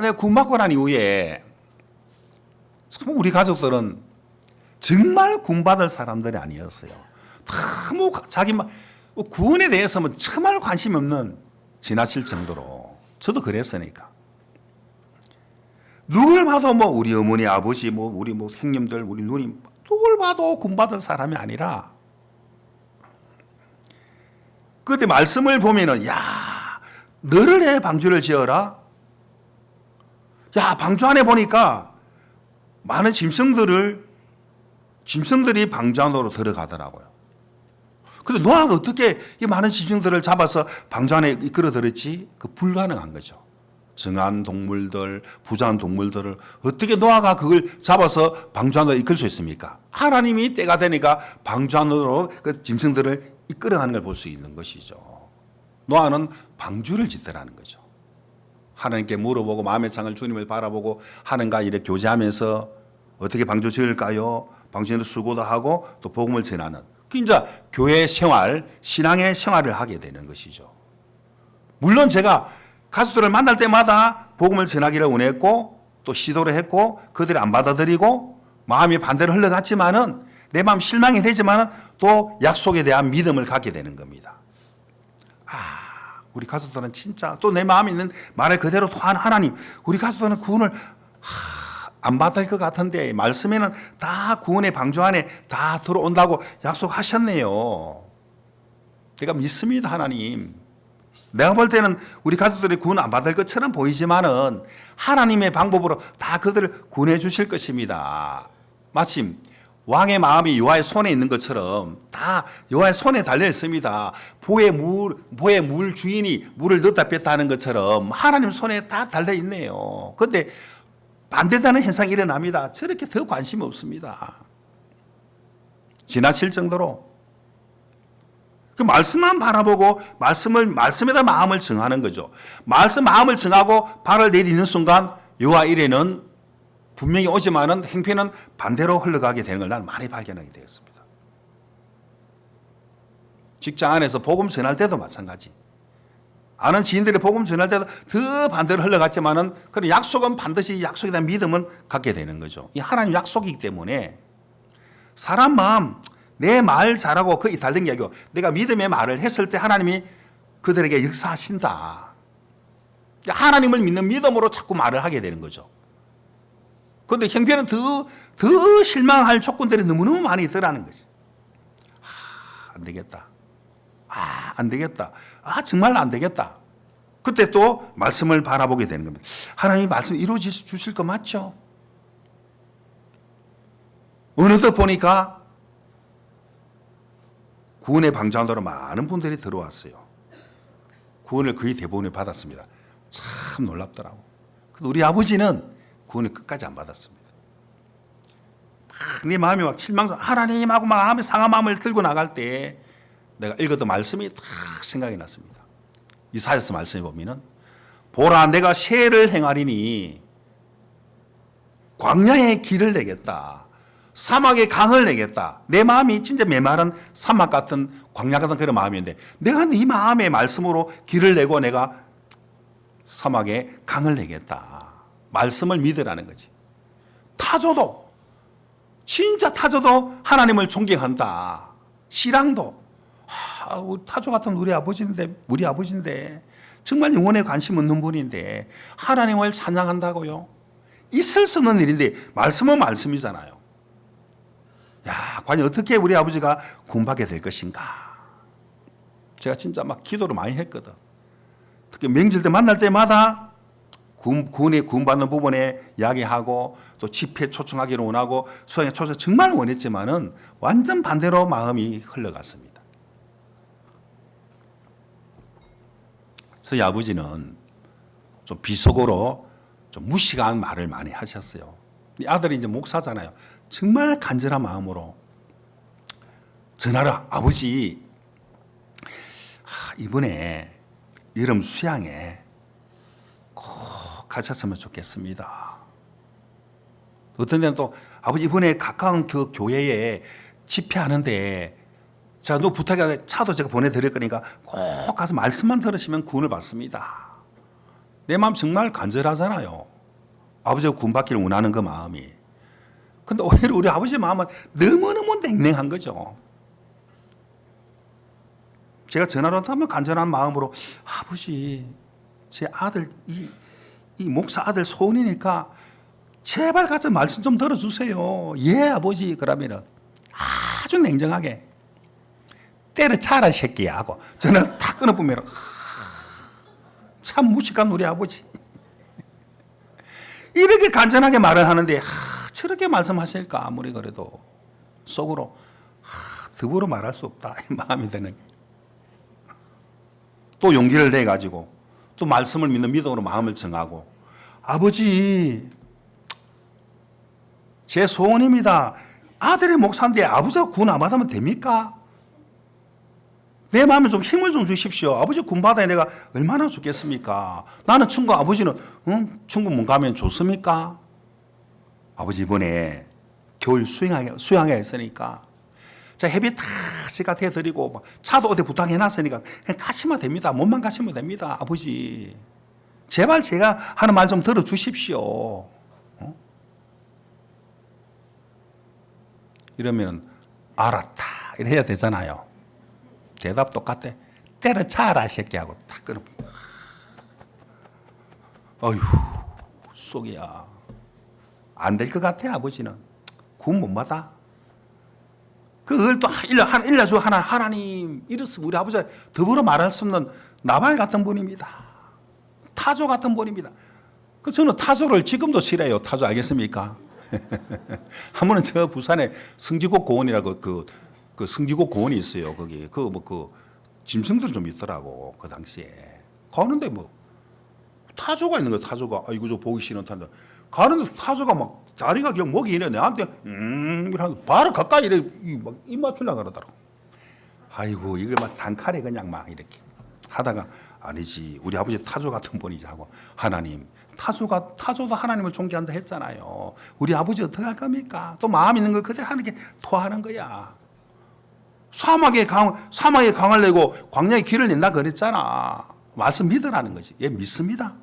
내가 구원받고 난 이후에 참 우리 가족들은 정말 구원받을 사람들이 아니었어요. 너무 자기 구원에 대해서는 정말 관심이 없는 지나칠 정도로. 저도 그랬으니까. 누굴 봐도 우리 어머니, 아버지, 우리 형님들, 우리 누님, 누굴 봐도 구원받은 사람이 아니라 그때 말씀을 보면은 너를 해 방주를 지어라. 방주 안에 보니까 많은 짐승들이 방주 안으로 들어가더라고요. 근데 노아가 어떻게 이 많은 짐승들을 잡아서 방주 안에 이끌어들었지? 불가능한 거죠. 정한 동물들, 부자한 동물들을 어떻게 노아가 그걸 잡아서 방주 안으로 이끌 수 있습니까? 하나님이 때가 되니까 방주 안으로 그 짐승들을 이끌어가는 걸 볼 수 있는 것이죠. 노아는 방주를 짓더라는 거죠. 하나님께 물어보고 마음의 창을 주님을 바라보고 하는가 이렇게 교제하면서 어떻게 방주 지을까요? 방주에서 수고도 하고 또 복음을 전하는. 그 이제 교회 생활, 신앙의 생활을 하게 되는 것이죠. 물론 제가 가수들을 만날 때마다 복음을 전하기를 원했고 또 시도를 했고 그들이 안 받아들이고 마음이 반대로 흘러갔지만은 내 마음 실망이 되지만은 또 약속에 대한 믿음을 갖게 되는 겁니다. 우리 가족들은 진짜 또 내 마음에 있는 말을 그대로 토한 하나님, 우리 가족들은 구원을 안 받을 것 같은데 말씀에는 다 구원의 방주 안에 다 들어온다고 약속하셨네요. 제가 믿습니다. 하나님. 내가 볼 때는 우리 가족들이 구원 안 받을 것처럼 보이지만은 하나님의 방법으로 다 그들을 구원해 주실 것입니다. 마침 왕의 마음이 여호와의 손에 있는 것처럼 다 여호와의 손에 달려 있습니다. 보의 물 주인이 물을 넣다 뺐다 하는 것처럼 하나님 손에 다 달려 있네요. 그런데 반대되는 현상이 일어납니다. 저렇게 더 관심이 없습니다. 지나칠 정도로. 그 말씀만 바라보고 말씀에다 마음을 정하는 거죠. 마음을 정하고 발을 내딛는 순간 여호와 이레는 분명히 오지만은 행편은 반대로 흘러가게 되는 걸 난 많이 발견하게 되었습니다. 직장 안에서 복음 전할 때도 마찬가지. 아는 지인들이 복음 전할 때도 더 반대로 흘러갔지만은 그런 약속은 반드시 약속에 대한 믿음은 갖게 되는 거죠. 이 하나님 약속이기 때문에 사람 마음, 내 말 잘하고 그 이탈된 게 아니고 내가 믿음의 말을 했을 때 하나님이 그들에게 역사하신다. 하나님을 믿는 믿음으로 자꾸 말을 하게 되는 거죠. 그런데 형편은 더 실망할 조건들이 너무너무 많이 있더라는 거지. 안 되겠다. 안 되겠다. 정말 안 되겠다. 그때 또 말씀을 바라보게 되는 겁니다. 하나님이 말씀 이루어질 주실 거 맞죠? 어느덧 보니까 구원의 방장도로 많은 분들이 들어왔어요. 구원을 거의 대부분을 받았습니다. 참 놀랍더라고. 우리 아버지는 구원을 끝까지 안 받았습니다. 내 마음이 실망스러워. 하나님하고 마음에 상한 마음을 들고 나갈 때 내가 읽었던 말씀이 딱 생각이 났습니다. 이사야서 말씀에 보면은 보라 내가 세를 행하리니 광야의 길을 내겠다. 사막의 강을 내겠다. 내 마음이 진짜 메마른 사막 같은 광야 같은 그런 마음이었는데 내가 네 마음의 말씀으로 길을 내고 내가 사막에 강을 내겠다. 말씀을 믿으라는 거지. 타조도, 진짜 타조도 하나님을 존경한다. 신랑도, 타조 같은 우리 아버지인데 정말 영혼에 관심 없는 분인데 하나님을 찬양한다고요? 있을 수 없는 일인데 말씀은 말씀이잖아요. 야, 과연 어떻게 우리 아버지가 구원받게 될 것인가? 제가 진짜 막 기도를 많이 했거든. 특히 명절 때 만날 때마다 구원받는 부분에 이야기하고 또 집회 초청하기를 원하고 수양회 초청 정말 원했지만은 완전 반대로 마음이 흘러갔습니다. 저희 아버지는 좀 비속어로 좀 무식한 말을 많이 하셨어요. 이 아들이 이제 목사잖아요. 정말 간절한 마음으로 전하라, 아버지, 이번에 여름 수양에 꼭 가셨으면 좋겠습니다. 어떤 데는 또 아버지 이번에 가까운 그 교회에 집회하는데 자, 너 부탁해 차도 제가 보내드릴 거니까 꼭 가서 말씀만 들으시면 구원을 받습니다. 내 마음 정말 간절하잖아요. 아버지가 구원받기를 원하는 그 마음이. 근데 오히려 우리 아버지의 마음은 너무너무 냉랭한 거죠. 제가 전화로 하면 간절한 마음으로 아버지, 제 아들 이 목사 아들 소원이니까 제발 가서 말씀 좀 들어주세요. 예 아버지. 그러면은 아주 냉정하게 때려차라 새끼야 하고 전화를 탁 끊어보면 참 무식한 우리 아버지. 이렇게 간절하게 말을 하는데 저렇게 말씀하실까 아무리 그래도 속으로 더불어 말할 수 없다 이 마음이 드는. 또 용기를 내가지고 또 말씀을 믿는 믿음으로 마음을 정하고 아버지 제 소원입니다. 아들의 목사인데 아버지가 구원 안 받으면 됩니까? 내 마음에 좀 힘을 좀 주십시오. 아버지 구원 받아야 내가 얼마나 좋겠습니까? 나는 충고 아버지는 충고 못 가면 좋습니까? 아버지 이번에 겨울 수양회 했으니까 자 햇빛 다 제가 대드리고 차도 어디 부탁해놨으니까 그냥 가시면 됩니다. 몸만 가시면 됩니다. 아버지 제발 제가 하는 말 좀 들어주십시오. 이러면 알았다 이래야 되잖아요. 대답 똑같아. 때려차라 새끼하고 딱 끊어. 어휴 속이야. 안 될 것 같아 아버지는. 구원 못 받아. 그걸 또 일러주 하나님 이랬으면 우리 아버지가 더불어 말할 수 없는 나발 같은 분입니다. 타조 같은 분입니다. 그 저는 타조를 지금도 싫어해요. 타조 알겠습니까? 한 번은 저 부산에 승지곡 고원이라고 그 승지곡 고원이 있어요. 거기 짐승들이 좀 있더라고 그 당시에. 가는데 뭐 타조가 있는 거야. 타조가 이거 저 보기 싫은 타조. 가는데 타조가 막 다리가 그냥 목이 이래 내한테 이러고 바로 가까이 이래 막 입 맞추려고 그러더라고. 아이고 이걸 막 단칼에 그냥 막 이렇게 하다가 아니지 우리 아버지 타조 같은 분이지 하고 하나님 타조도 하나님을 존경한다 했잖아요. 우리 아버지 어떻게 할 겁니까? 또 마음 있는 걸 그대로 하는 게 토하는 거야. 사막에 강을 내고 광야에 길을 낸다 그랬잖아. 말씀 믿으라는 거지. 얘 믿습니다.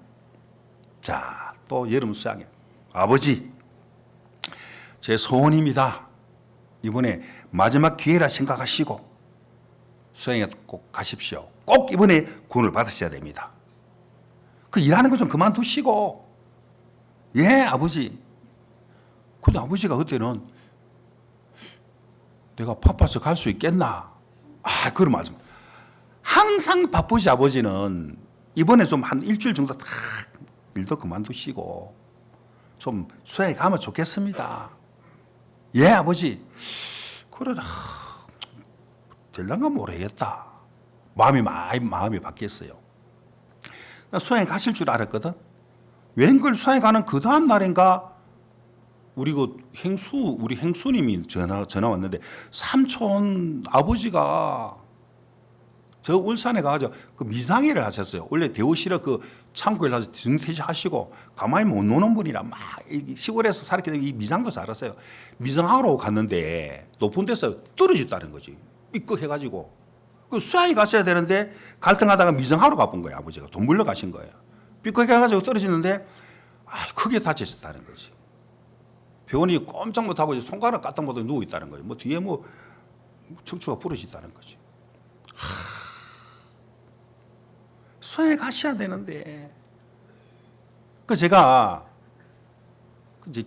자, 또 여름 수양에 아버지 제 소원입니다. 이번에 마지막 기회라 생각하시고 수양에 꼭 가십시오. 꼭 이번에 구원을 받으셔야 됩니다. 그 일하는 거 좀 그만두시고. 예 아버지. 근데 아버지가 그때는 내가 바빠서 갈 수 있겠나? 그런 말씀. 항상 바쁘시 아버지는 이번에 좀 한 일주일 정도 딱 일도 그만두시고 좀 수양에 가면 좋겠습니다. 예 아버지. 그러다 될란가 모르겠다. 마음이 바뀌었어요. 나 수양에 가실 줄 알았거든. 웬걸 수양에 가는 그 다음 날인가 우리 행수님이 전화 왔는데 삼촌 아버지가 저 울산에 가가지고 그 미상회를 하셨어요. 원래 대우시라 그 창고에 가서 등퇴하시고 가만히 못 노는 분이라 막 시골에서 살았기 때문에 이 미상도 잘했어요. 미상하러 갔는데 높은 데서 떨어졌다는 거지. 삐끗해가지고 그 수양에 갔어야 되는데 갈등하다가 미상하러 가본 거예요. 아버지가 돈 물러 가신 거예요. 삐걱해가지고 떨어지는데 크게 다쳤다는 거지. 병원이 꼼짝 못하고 손가락 까딱 못하고 누워있다는 거지. 뭐 뒤에 뭐 척추가 부러졌다는 거지. 수양에 가셔야 되는데. 그 제가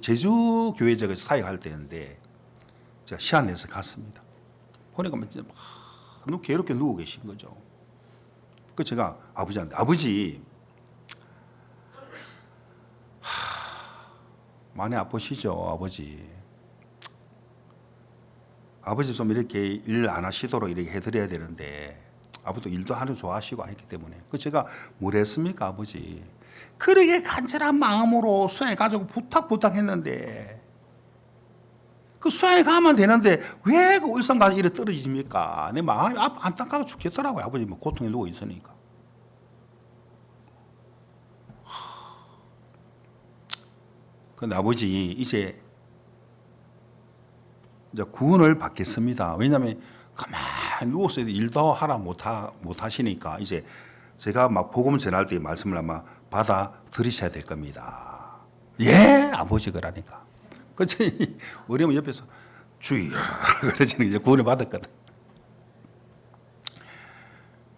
제주 교회 제가 사역할 때인데 제가 시간 내서 갔습니다. 보니까 진짜 막 괴롭게 누워 계신 거죠. 그 제가 아버지한테 아버지 많이 아프시죠 아버지. 아버지 좀 이렇게 일 안 하시도록 이렇게 해드려야 되는데 아버지도 일도 하는 좋아하시고 했기 때문에 그 제가 뭘 했습니까 아버지. 그러게 간절한 마음으로 수양에 가지고 부탁했는데 그 수양에 가면 되는데 왜 그 울산 가서 이래 떨어지십니까? 내 마음이 안타까워 죽겠더라고요. 아버지 뭐 고통에 누워 있으니까. 근데 아버지 이제 구원을 받겠습니다. 왜냐하면 가만히 누워서 일도 하라 못 하시니까 이제 제가 막 복음 전할 때 말씀을 아마 받아 들이셔야 될 겁니다. 예, 아버지 그러니까. 그치? 우리 어머니 옆에서 주의야 그러시는 이제 구원을 받았거든.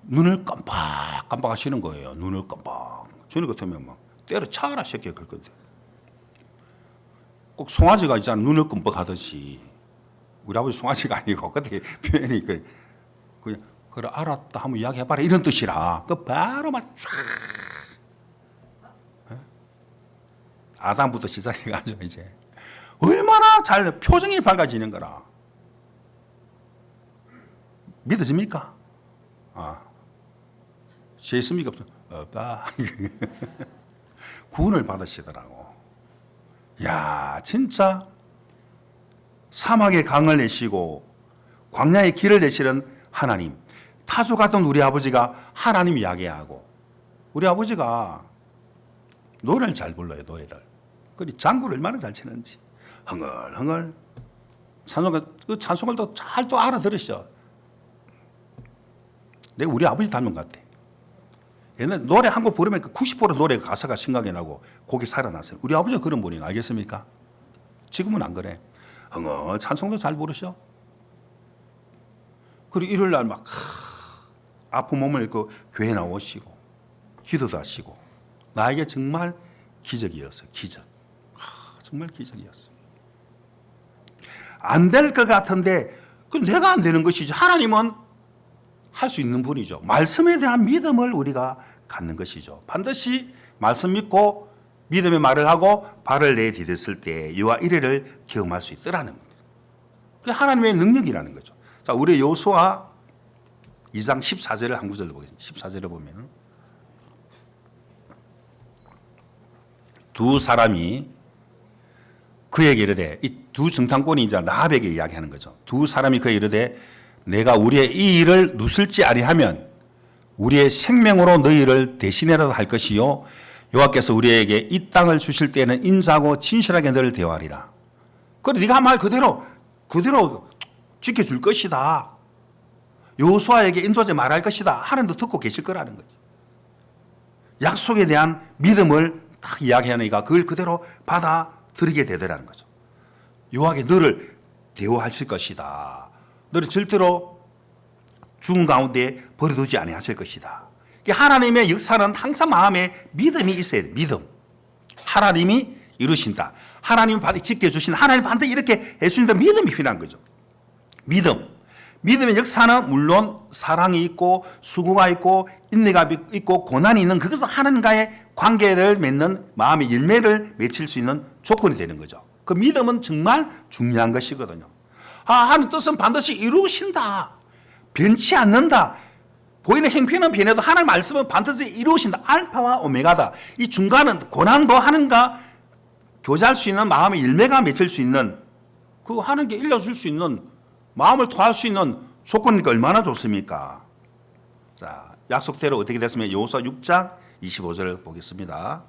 눈을 깜빡 하시는 거예요. 눈을 깜빡. 저녁 같으면 막 때려차라 새끼 그럴 건데. 꼭 송아지가 있잖아. 눈을 끔뻑하듯이. 우리 아버지 송아지가 아니고 그때 표현이 그냥 그래 알았다 한번 이야기해봐라 이런 뜻이라. 그 바로 막 쫙. 아담부터 시작해가지고 이제 얼마나 잘 표정이 밝아지는 거라. 믿어집니까? 죄있습니까? 없다. 구원을 받으시더라고. 야, 진짜 사막의 강을 내시고 광야의 길을 내시는 하나님. 타조 같은 우리 아버지가 하나님 이야기하고 우리 아버지가 노래를 잘 불러요. 노래를. 그리고 장구를 얼마나 잘 치는지 흥얼흥얼 찬송을 또 잘 또 알아들으셔. 내가 우리 아버지 닮은 것 같아. 옛날 노래 한 곡 부르면 90% 노래 가사가 생각이 나고 곡이 살아났어요. 우리 아버지가 그런 분이 알겠습니까? 지금은 안 그래. 흥얼 찬송도 잘 부르셔. 그리고 일요일 날 막 아픈 몸을 입고 교회 나오시고 기도도 하시고 나에게 정말 기적이었어. 기적. 정말 기적이었어. 안 될 것 같은데 그 내가 안 되는 것이죠. 하나님은 할 수 있는 분이죠. 말씀에 대한 믿음을 우리가 갖는 것이죠. 반드시 말씀 믿고 믿음의 말을 하고 발을 내디뎠을 때 이와 이래를 경험할 수 있더라는 거예요. 그게 하나님의 능력이라는 거죠. 자, 우리 여호수아 2장 14절을 한 구절을 보겠습니다. 14절을 보면 두 사람이 그에게 이르되 이 두 정탐꾼이 이제 라합에게 이야기하는 거죠. 두 사람이 그에게 이르되 내가 우리의 이 일을 누슬지 아니하면 우리의 생명으로 너희를 대신해라도 할 것이요 여호와께서 우리에게 이 땅을 주실 때에는 인자하고 진실하게 너를 대하리라. 그래 네가 한 말 그대로 지켜줄 것이다. 여호수아에게 인도자 말할 것이다. 하나님도 듣고 계실 거라는 거지. 약속에 대한 믿음을 딱 이야기하니까 그걸 그대로 받아들이게 되더라는 거죠. 여호와께 너를 대우하실 것이다. 너를 절대로 죽은 가운데 버려두지 아니하실 것이다. 하나님의 역사는 항상 마음에 믿음이 있어야 돼. 믿음. 하나님이 이루신다. 하나님 반드시 지켜주신 하나님 반드시 이렇게 해주신다. 믿음이 필요한 거죠. 믿음. 믿음의 역사는 물론 사랑이 있고 수고가 있고 인내가 있고 고난이 있는 그것은 하나님과의 관계를 맺는 마음의 열매를 맺힐 수 있는 조건이 되는 거죠. 그 믿음은 정말 중요한 것이거든요. 하나님 뜻은 반드시 이루신다. 변치 않는다. 보이는 형편은 변해도 하나님 말씀은 반드시 이루신다. 알파와 오메가다. 이 중간은 고난도 하나님과 교제할 수 있는 마음의 열매가 맺힐 수 있는 그 하나님께 일러줄 수 있는 마음을 토할 수 있는 조건이니까 얼마나 좋습니까? 자, 약속대로 어떻게 됐으면 여호수아 6장 25절을 보겠습니다.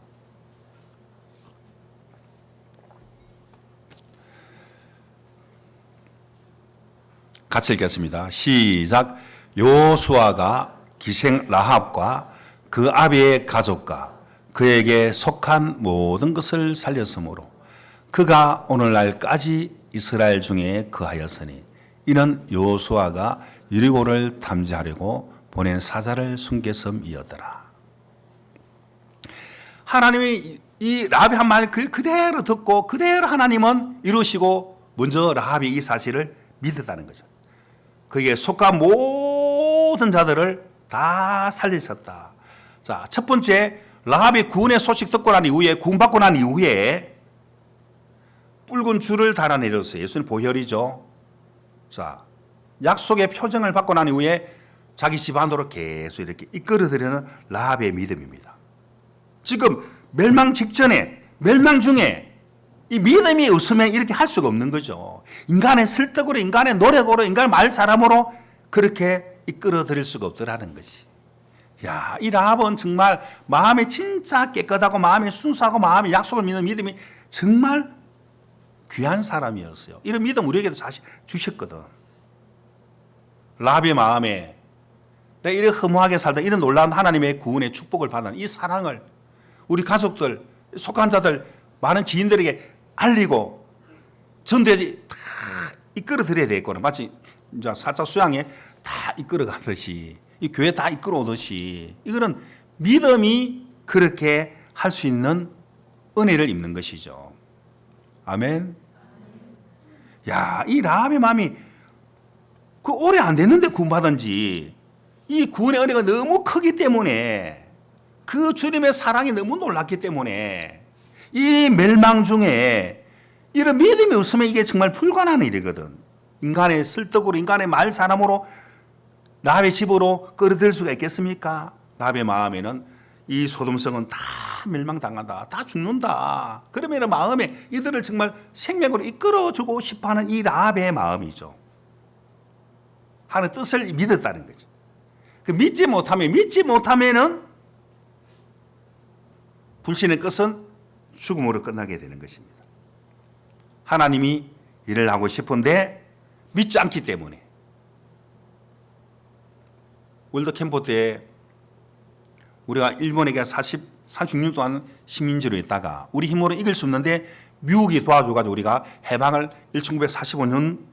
같이 읽겠습니다. 시작. 여호수아가 기생 라합과 그 아비의 가족과 그에게 속한 모든 것을 살렸으므로 그가 오늘날까지 이스라엘 중에 거하였으니 이는 여호수아가 여리고를 탐지하려고 보낸 사자를 숨겼음이었더라. 하나님이 이 라합의 한 말 그대로 듣고 그대로 하나님은 이루시고 먼저 라합이 이 사실을 믿었다는 거죠. 그에게 속한 모든 자들을 다 살리셨다. 자, 첫 번째, 라합이 구원의 소식 듣고 난 이후에, 구원받고 난 이후에 붉은 줄을 달아내렸어요. 예수님 보혈이죠. 자, 약속의 표정을 받고 난 이후에 자기 집안으로 계속 이렇게 이끌어들이는 라합의 믿음입니다. 지금 멸망 직전에, 멸망 중에 이 믿음이 없으면 이렇게 할 수가 없는 거죠. 인간의 설득으로, 인간의 노력으로, 인간의 말 사람으로 그렇게 이끌어들일 수가 없더라는 것이. 야, 이 라합은 정말 마음이 진짜 깨끗하고 마음이 순수하고 마음이 약속을 믿는 믿음이 정말 귀한 사람이었어요. 이런 믿음 우리에게도 사실 주셨거든. 라합의 마음에 내가 이렇게 허무하게 살다 이런 놀라운 하나님의 구원의 축복을 받는 이 사랑을 우리 가족들, 속한 자들, 많은 지인들에게 알리고 전도해지 다 이끌어 드려야 되겠구나. 마치 이제 사자 수양에 다 이끌어 가듯이 이 교회 다 이끌어 오듯이 이거는 믿음이 그렇게 할 수 있는 은혜를 입는 것이죠. 아멘. 야, 이 라합의 마음이 그 오래 안 됐는데 구원받은 지 이 구원의 은혜가 너무 크기 때문에 그 주님의 사랑이 너무 놀랐기 때문에 이 멸망 중에 이런 믿음이 없으면 이게 정말 불가능한 일이거든. 인간의 설득으로 인간의 말 사람으로 라합의 집으로 끌어들일 수가 있겠습니까? 라합의 마음에는 이 소돔성은 다 멸망당한다. 다 죽는다. 그러면 마음에 이들을 정말 생명으로 이끌어주고 싶어하는 이 라합의 마음이죠. 하는 뜻을 믿었다는 거죠. 그 믿지 못하면은 불신의 끝은 죽음으로 끝나게 되는 것입니다. 하나님이 일을 하고 싶은데 믿지 않기 때문에. 월드 캠프 때 우리가 일본에게 36년 동안 식민지로 있다가 우리 힘으로 이길 수 없는데 미국이 도와줘가지고 우리가 해방을 1945년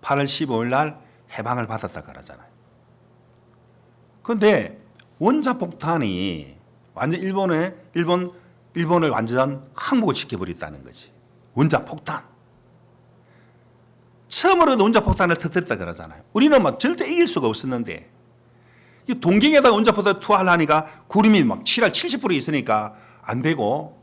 8월 15일 날 해방을 받았다 그러잖아요. 그런데 원자폭탄이 완전 일본을 완전 항복을 시켜버렸다는 거지. 원자폭탄. 처음으로 원자폭탄을 터뜨렸다 그러잖아요. 우리는 막 절대 이길 수가 없었는데 이 동경에다 원자폭탄을 투하하려니까 구름이 막 7할 70% 있으니까 안 되고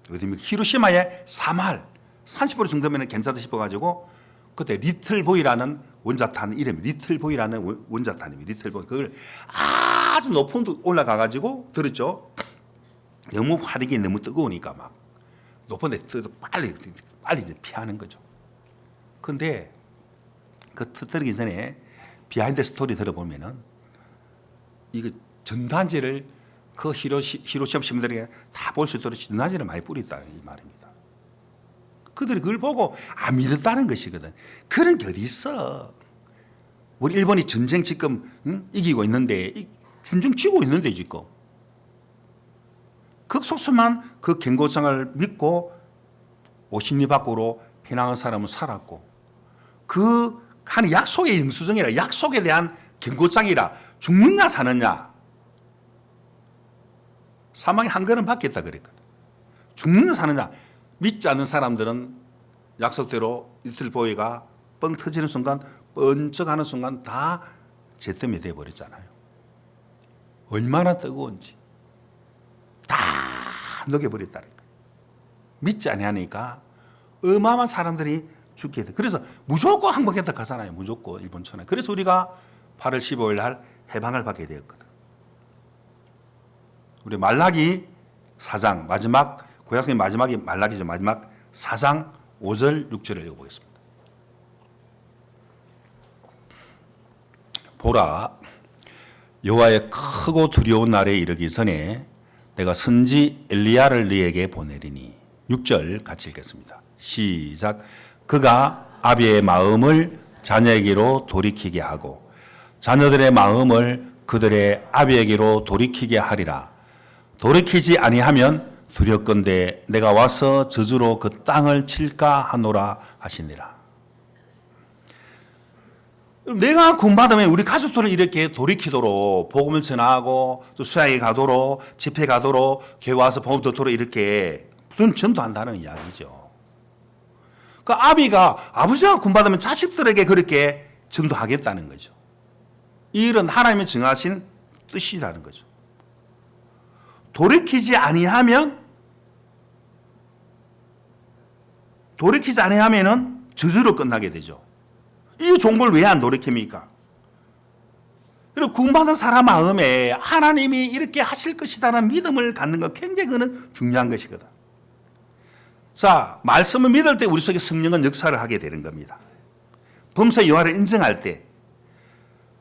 히로시마에 3할 30% 정도면 괜찮다 싶어가지고 그때 리틀보이라는 원자탄 이름이 리틀보이라는 원자탄입니다. 리틀보이 그걸 아주 높은 데 올라가가지고 들었죠. 너무 화력이 너무 뜨거우니까 막 높은 데 빨리 피하는 거죠. 근데 그 터뜨리기 전에 비하인드 스토리 들어보면은 이거 전단지를 그 히로시마 시민들에게 다 볼 수 있도록 전단지를 많이 뿌렸다 이 말입니다. 그들이 그걸 보고 안 믿었다는 것이거든. 그런 게 어디 있어? 우리 일본이 전쟁 지금 이기고 있는데 전쟁 치고 있는데 지금 극소수만 그 경고장을 믿고 50리 밖으로 피난한 사람은 살았고 그 하는 약속의 영수증이라 약속에 대한 경고장이라 죽느냐 사느냐 사망의 한 걸음 받겠다 그랬거든. 죽느냐 사느냐 믿지 않는 사람들은 약속대로 리틀보이가 뻥 터지는 순간 번쩍하는 순간 다 잿더미 돼버렸잖아요. 얼마나 뜨거운지 다 녹여버렸다는 거예요. 믿지 않으니까 어마어마한 사람들이 죽게 돼. 그래서 무조건 항복했다 가잖아요. 무조건 일본 천에. 그래서 우리가 8월 15일 날 해방을 받게 되었거든. 우리 말라기 4장 마지막 고약성의 마지막이 말라기죠. 마지막 4장 5절 6절을 읽어보겠습니다. 보라 여호와의 크고 두려운 날에 이르기 전에 내가 선지 엘리야를 너에게 보내리니 6절 같이 읽겠습니다. 시작. 그가 아비의 마음을 자녀에게로 돌이키게 하고 자녀들의 마음을 그들의 아비에게로 돌이키게 하리라. 돌이키지 아니하면 두렵건대 내가 와서 저주로 그 땅을 칠까 하노라 하시니라. 내가 구원받으면 우리 가족들을 이렇게 돌이키도록 복음을 전하고 또 수양에 가도록 집회 가도록 교회 와서 복음 듣도록 이렇게 전도한다는 이야기죠. 그 아비가 아버지가 구원받으면 자식들에게 그렇게 전도하겠다는 거죠. 이 일은 하나님이 정하신 뜻이라는 거죠. 돌이키지 아니하면은 저주로 끝나게 되죠. 이 종걸 왜 안 돌이킵니까? 그리고 구원받은 사람 마음에 하나님이 이렇게 하실 것이다라는 믿음을 갖는 것 굉장히 그는 중요한 것이거든. 자, 말씀을 믿을 때 우리 속에 성령은 역사를 하게 되는 겁니다. 범사 여호와를 인정할 때,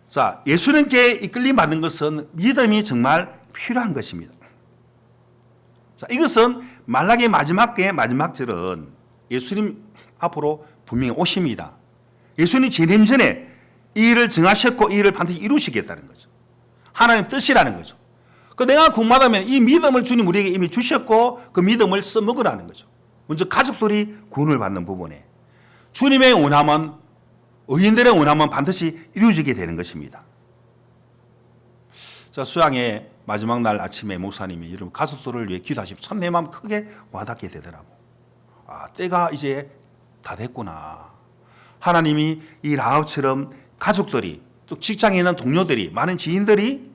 자, 예수님께 이끌림 받는 것은 믿음이 정말 필요한 것입니다. 자, 이것은 말라기의 마지막 절은 예수님 앞으로 분명히 오십니다. 예수님 재림 전에 이 일을 정하셨고 이 일을 반드시 이루시겠다는 거죠. 하나님 뜻이라는 거죠. 그 내가 구원받으면 이 믿음을 주님 우리에게 이미 주셨고 그 믿음을 써먹으라는 거죠. 먼저 가족들이 구원을 받는 부분에 주님의 원함은 의인들의 원함은 반드시 이루어지게 되는 것입니다. 자, 수양의 마지막 날 아침에 목사님이 여러분 가족들을 위해 기도하시면 참 내 마음 크게 와닿게 되더라고. 아, 때가 이제 다 됐구나. 하나님이 이 라합처럼 가족들이 또 직장에 있는 동료들이 많은 지인들이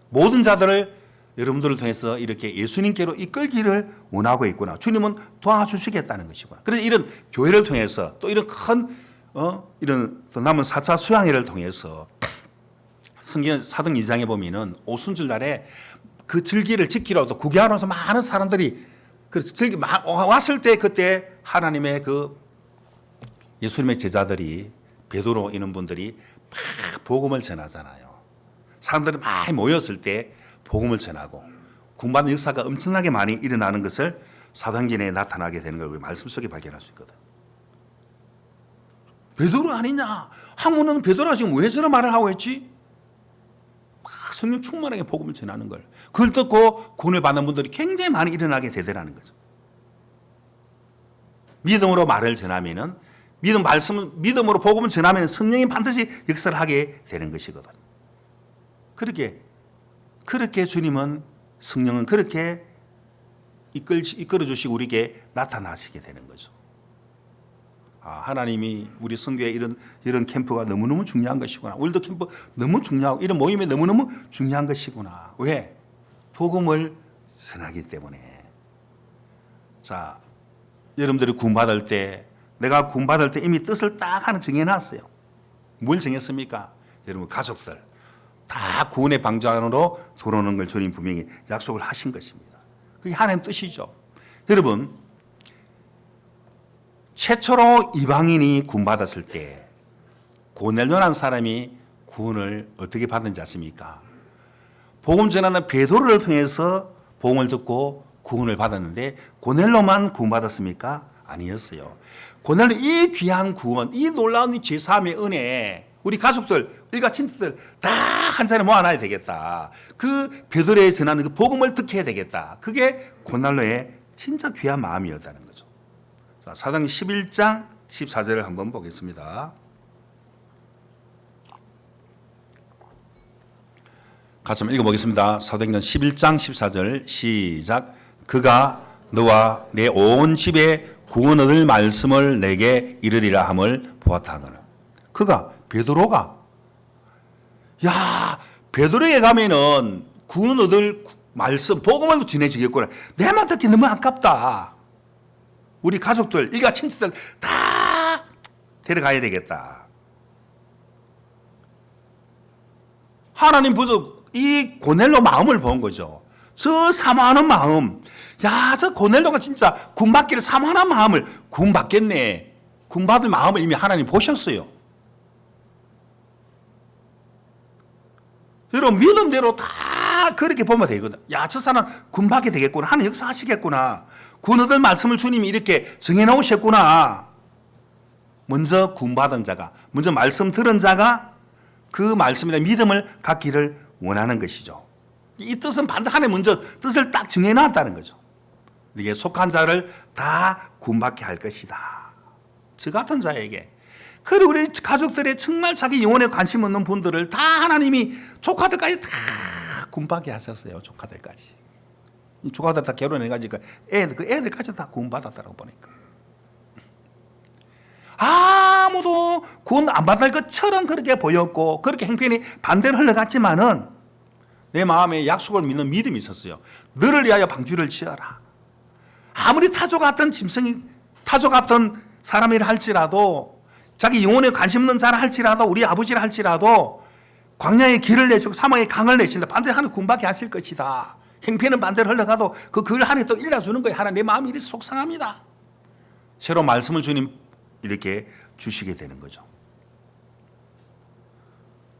모든 자들을 여러분들을 통해서 이렇게 예수님께로 이끌기를 원하고 있구나. 주님은 도와주시겠다는 것이구나. 그래서 이런 교회를 통해서 또 이런 큰 이런 또 남은 4차 수양회를 통해서 성경 사도행 2장에 보면은 오순절 날에 그 절기를 지키러 또 구경하러 와서 많은 사람들이 그래서 절기 왔을 때 그때 하나님의 그 예수님의 제자들이 베드로 이런 분들이 막 복음을 전하잖아요. 사람들이 많이 모였을 때 복음을 전하고 구원받는 역사가 엄청나게 많이 일어나는 것을 사도행전에 나타나게 되는 걸 우리 말씀 속에 발견할 수 있거든. 베드로 아니냐? 학문은 베드로가 지금 왜 저런 말을 하고 있지? 막 성령 충만하게 복음을 전하는 걸. 그걸 듣고 구원을 받는 분들이 굉장히 많이 일어나게 되더라는 거죠. 믿음으로 말을 전하면은 믿음으로 복음을 전하면 성령이 반드시 역사를 하게 되는 것이거든. 그렇게 주님은 성령은 그렇게 이끌어 주시고 우리에게 나타나시게 되는 거죠. 아, 하나님이 우리 선교에 이런 캠프가 너무너무 중요한 것이구나. 월드 캠프 너무 중요하고 이런 모임이 너무너무 중요한 것이구나. 왜? 복음을 전하기 때문에. 자, 여러분들이 구원받을 때 내가 구원받을 때 이미 뜻을 딱 하나 정해놨어요. 뭘 정했습니까? 여러분 가족들 다 구원의 방장으로 돌아오는 걸 주님 분명히 약속을 하신 것입니다. 그게 하나님 뜻이죠. 여러분 최초로 이방인이 구원받았을 때 고넬료라는 사람이 구원을 어떻게 받는지 아십니까? 복음 전하는 베드로를 통해서 복음을 듣고 구원을 받았는데 고넬료만 구원받았습니까? 아니었어요. 고넬료 이 귀한 구원, 이 놀라운 제3의 은혜 우리 가족들, 일가 친척들 다 한 자리에 모아놔야 되겠다. 그 베드로에 전하는 그 복음을 듣게 해야 되겠다. 그게 고넬료의 진짜 귀한 마음이었다는 거죠. 자, 사도행전 11장 14절을 한번 보겠습니다. 같이 한번 읽어보겠습니다. 사도행전 11장 14절 시작. 그가 너와 내 온 집에 구원 얻을 말씀을 내게 이르리라 함을 보았다 하거늘. 그가 베드로가 야 베드로에 가면은 구원 얻을 말씀 복음을 전해지겠구나. 내만 듣기 너무 아깝다. 우리 가족들 일가 친척들 다 데려가야 되겠다. 하나님 보죠. 이 고넬료 마음을 본 거죠. 저 사모하는 마음. 야, 저 고넬료가 진짜 구원받기를 사모하는 마음을 구원받겠네. 구원받을 마음을 이미 하나님 보셨어요. 여러분 믿음대로 다 그렇게 보면 되거든. 야, 저 사람 구원받게 되겠구나. 하나님 역사하시겠구나. 구원 얻을 말씀을 주님이 이렇게 정해놓으셨구나. 먼저 구원받은 자가, 먼저 말씀 들은 자가 그 말씀에 대한 믿음을 갖기를 원하는 것이죠. 이 뜻은 반드시 하나님 먼저 뜻을 딱 정해놨다는 거죠. 이게 속한 자를 다 구원받게 할 것이다. 저 같은 자에게. 그리고 우리 가족들의 정말 자기 영혼에 관심 없는 분들을 다 하나님이 조카들까지 다 구원받게 하셨어요. 조카들까지. 조카들 다 결혼해가지고 애들까지 다 구원받았다고 보니까. 아무도 구원 안 받을 것처럼 그렇게 보였고 그렇게 행편이 반대로 흘러갔지만은 내 마음에 약속을 믿는 믿음이 있었어요. 너를 위하여 방주를 지어라. 아무리 타조 같은 짐승이 타조 같은 사람이라 할지라도 자기 영혼에 관심 없는 자라 할지라도 우리 아버지라 할지라도 광야에 길을 내시고 사막에 강을 내신다. 반드시 하나님 구원받게 하실 것이다. 행편은 반대로 흘러가도 그 글 하나님 또 일러주는 거예요. 하나님 내 마음이 이렇게 속상합니다. 새로운 말씀을 주님 이렇게 주시게 되는 거죠.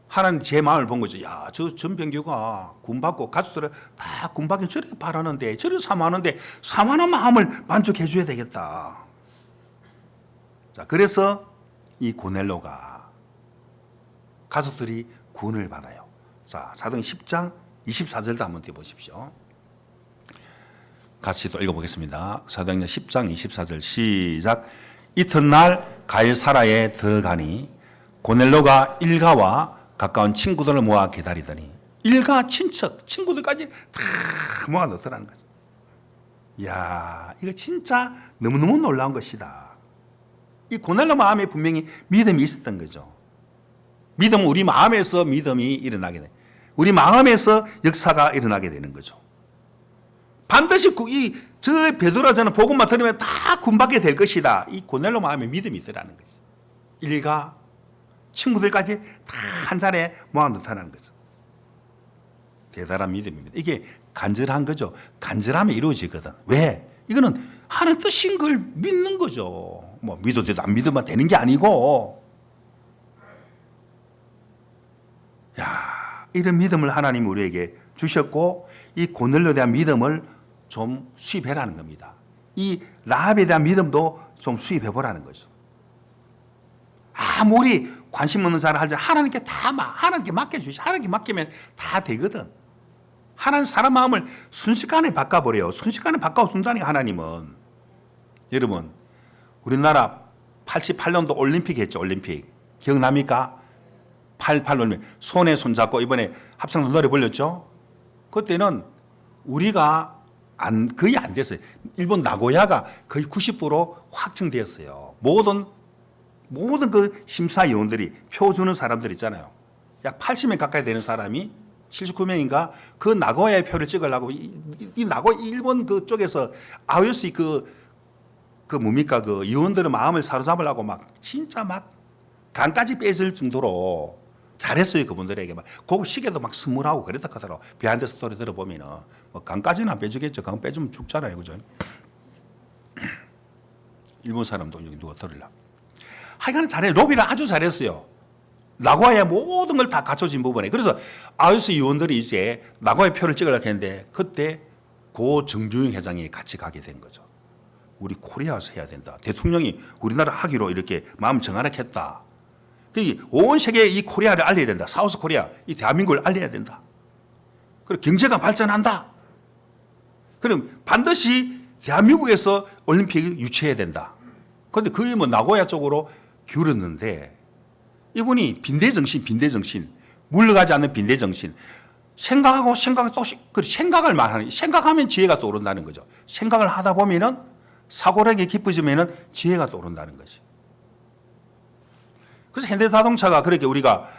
하나님 제 마음을 본 거죠. 야, 저 전병규가 구원받고 가족들은 다 구원받기 저렇게 바라는데 저렇게 사모하는데 사모하는 마음을 만족해 줘야 되겠다. 자, 그래서 이 고넬로가 가족들이 구원을 받아요. 자, 사도행 10장 24절도 한번 띄워보십시오. 같이 또 읽어보겠습니다. 사도행전 10장 24절 시작. 이튿날 가이사라에 들어가니 고넬로가 일가와 가까운 친구들을 모아 기다리더니 일가 친척 친구들까지 다 모아 넣더라는 거죠. 이야, 이거 진짜 너무너무 놀라운 것이다. 이 고넬로 마음에 분명히 믿음이 있었던 거죠. 믿음은 우리 마음에서 믿음이 일어나게 돼. 우리 마음에서 역사가 일어나게 되는 거죠. 반드시 저 베드로가 저는 복음만 들으면 다 구원받게 될 것이다. 이 고넬로 마음에 믿음이 있더라는 거죠. 일가 친구들까지 다 한 자리에 모아놓다는 거죠. 대단한 믿음입니다. 이게 간절한 거죠. 간절하면 이루어지거든. 왜? 이거는 하나님 뜻인 걸 믿는 거죠. 뭐 믿어도 돼도 안 믿으면 되는 게 아니고. 야, 이런 믿음을 하나님이 우리에게 주셨고 이 고넬로에 대한 믿음을 좀 수입해라는 겁니다. 이 라합에 대한 믿음도 좀 수입해보라는 거죠. 아무리 관심 없는 사람 할지 하나님께 하나님께 맡겨주시. 하나님께 맡기면 다 되거든. 하나님 사람 마음을 순식간에 바꿔버려요. 순식간에 바꿔준다니까 하나님은. 여러분 우리나라 88년도 올림픽 했죠. 올림픽 기억납니까? 88 올림픽 손에 손잡고 이번에 합창단 노래 불렸죠. 그때는 우리가 거의 안 됐어요. 일본 나고야가 거의 90% 확정되었어요. 모든 그 심사위원들이 표 주는 사람들 있잖아요. 약 80명 가까이 되는 사람이 79명인가 그 나고야의 표를 찍으려고 이 나고야 일본 그쪽에서 아오요시 그 뭡니까 그 의원들의 마음을 사로잡으려고 막 진짜 막 간까지 뺏을 정도로 잘했어요. 그분들에게 막 그 시계도 막 선물하고 그랬다 하더라고. 비하인드 스토리 들어보면은 뭐 간까지는 안 빼주겠죠. 간 빼주면 죽잖아요, 그죠? 일본 사람도 여기 누가 들으려. 하여간 잘해. 로비를 아주 잘했어요. 나고야의 모든 걸 다 갖춰진 부분에. 그래서 아이스 의원들이 이제 나고야 표를 찍으려고 했는데 그때 고 정주영 회장이 같이 가게 된 거죠. 우리 코리아에서 해야 된다. 대통령이 우리나라 하기로 이렇게 마음 정하게 했다. 온 세계에 이 코리아를 알려야 된다. 사우스 코리아, 이 대한민국을 알려야 된다. 그리고 경제가 발전한다. 그럼 반드시 대한민국에서 올림픽을 유치해야 된다. 그런데 그게 뭐 나고야 쪽으로 기울었는데 이분이 빈대정신, 물러가지 않는 빈대정신. 생각하고 또 생각을 많이 하는, 생각하면 지혜가 떠오른다는 거죠. 생각을 하다 보면은 사고력이 깊어지면은 지혜가 떠오른다는 거지. 그래서 현대자동차가 그렇게 우리가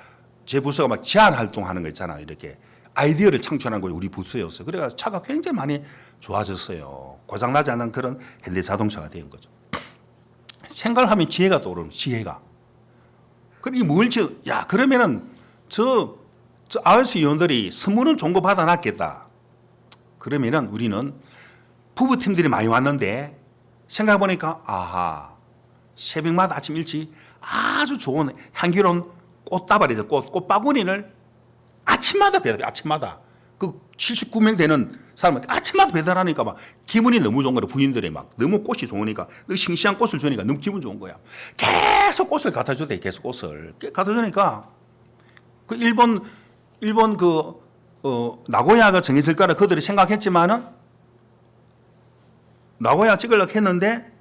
제 부서가 막 제안 활동하는 거 있잖아요. 이렇게 아이디어를 창출하는 거 우리 부서였어요. 그래서 차가 굉장히 많이 좋아졌어요. 고장나지 않는 그런 현대자동차가 된 거죠. 생각을 하면 지혜가 떠오르는 지혜가. 그럼 그러면은 저 아이스 의원들이 선물은 좋은 거 받아놨겠다. 그러면은 우리는 부부팀들이 많이 왔는데 생각해보니까 아하 새벽마다 아침 일찍 아주 좋은 향기로운 꽃다발이죠. 꽃바구니를 아침마다 배달해요. 아침마다. 그 79명 되는 사람한테 아침마다 배달하니까 막 기분이 너무 좋은 거예요. 부인들이 막 너무 꽃이 좋으니까 싱싱한 꽃을 주니까 너무 기분 좋은 거야. 계속 꽃을 갖다 줘도 돼. 계속 꽃을 갖다 주니까 그 일본 그 나고야가 정해질 거라 그들이 생각했지만은 나고야 찍으려고 했는데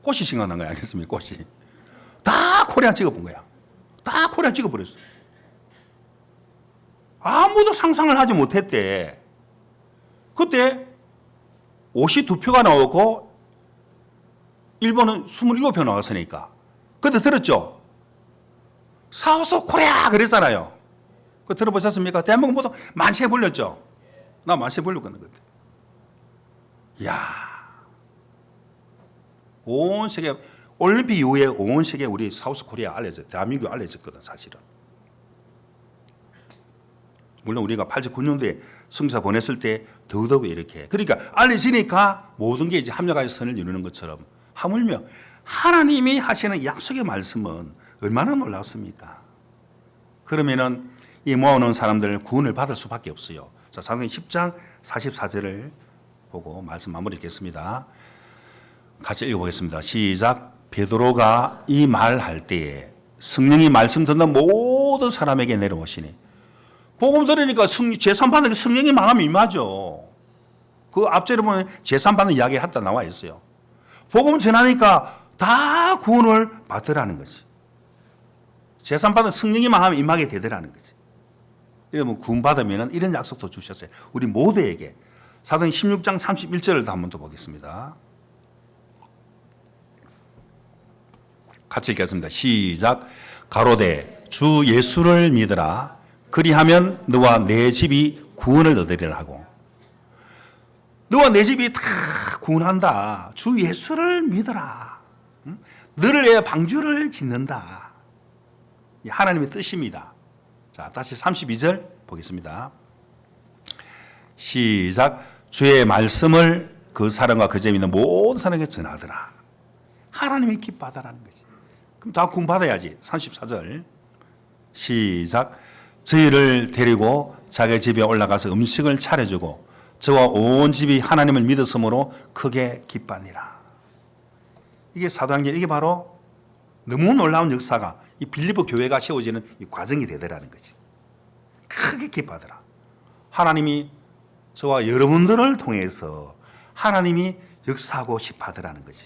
꽃이 생각난 거야. 알겠습니까? 꽃이. 다 코리아 찍어본 거야. 다 코리아 찍어버렸어. 아무도 상상을 하지 못했대. 그때 52표가 나오고 일본은 27표 나왔으니까. 그때 들었죠? 사우스 코리아 그랬잖아요. 그거 들어보셨습니까? 대한민국 모두 만세 불렸죠? 나 만세 불렸거든 그때. 이야. 온 세계 올림픽 이후에 온 세계 우리 사우스 코리아 알려져, 대한민국 알려졌거든 사실은. 물론 우리가 89년도에 승사 보냈을 때 더더욱 이렇게. 그러니까 알려지니까 모든 게 이제 합력하여 선을 이루는 것처럼 하물며 하나님이 하시는 약속의 말씀은 얼마나 놀랍습니까? 그러면은 이 모아놓은 사람들 구원을 받을 수밖에 없어요. 자, 사도행 10장 44절을 보고 말씀 마무리하겠습니다. 같이 읽어보겠습니다. 시작. 베드로가 이 말할 때에 성령이 말씀 듣는 모든 사람에게 내려오시니. 복음 들으니까 재산받는 성령이 마음이 임하죠. 그 앞절에 보면 재산받는 이야기 하다 나와 있어요. 복음 전하니까 다 구원을 받으라는 거지. 재산받는 성령이 마음이 임하게 되더라는 거지. 이러면 구원받으면 이런 약속도 주셨어요. 우리 모두에게. 사도행 16장 31절을 한 번 더 보겠습니다. 같이 읽겠습니다. 시작. 가로되 주 예수를 믿으라. 그리하면 너와 내 집이 구원을 얻으리라 하고. 너와 내 집이 다 구원한다. 주 예수를 믿어라. 너를 위해 방주를 짓는다. 하나님의 뜻입니다. 자, 다시 32절 보겠습니다. 시작. 주의 말씀을 그 사람과 그 집에 있는 모든 사람에게 전하더라. 하나님이 기뻐하다라는 거지. 그럼 다 구원받아야지. 34절 시작. 저희를 데리고 자기 집에 올라가서 음식을 차려주고 저와 온 집이 하나님을 믿었으므로 크게 기뻐하니라. 이게 사도행전, 이게 바로 너무 놀라운 역사가 이 빌립보 교회가 세워지는 이 과정이 되더라는 거지. 크게 기뻐하더라. 하나님이 저와 여러분들을 통해서 하나님이 역사하고 싶어하더라는 거지.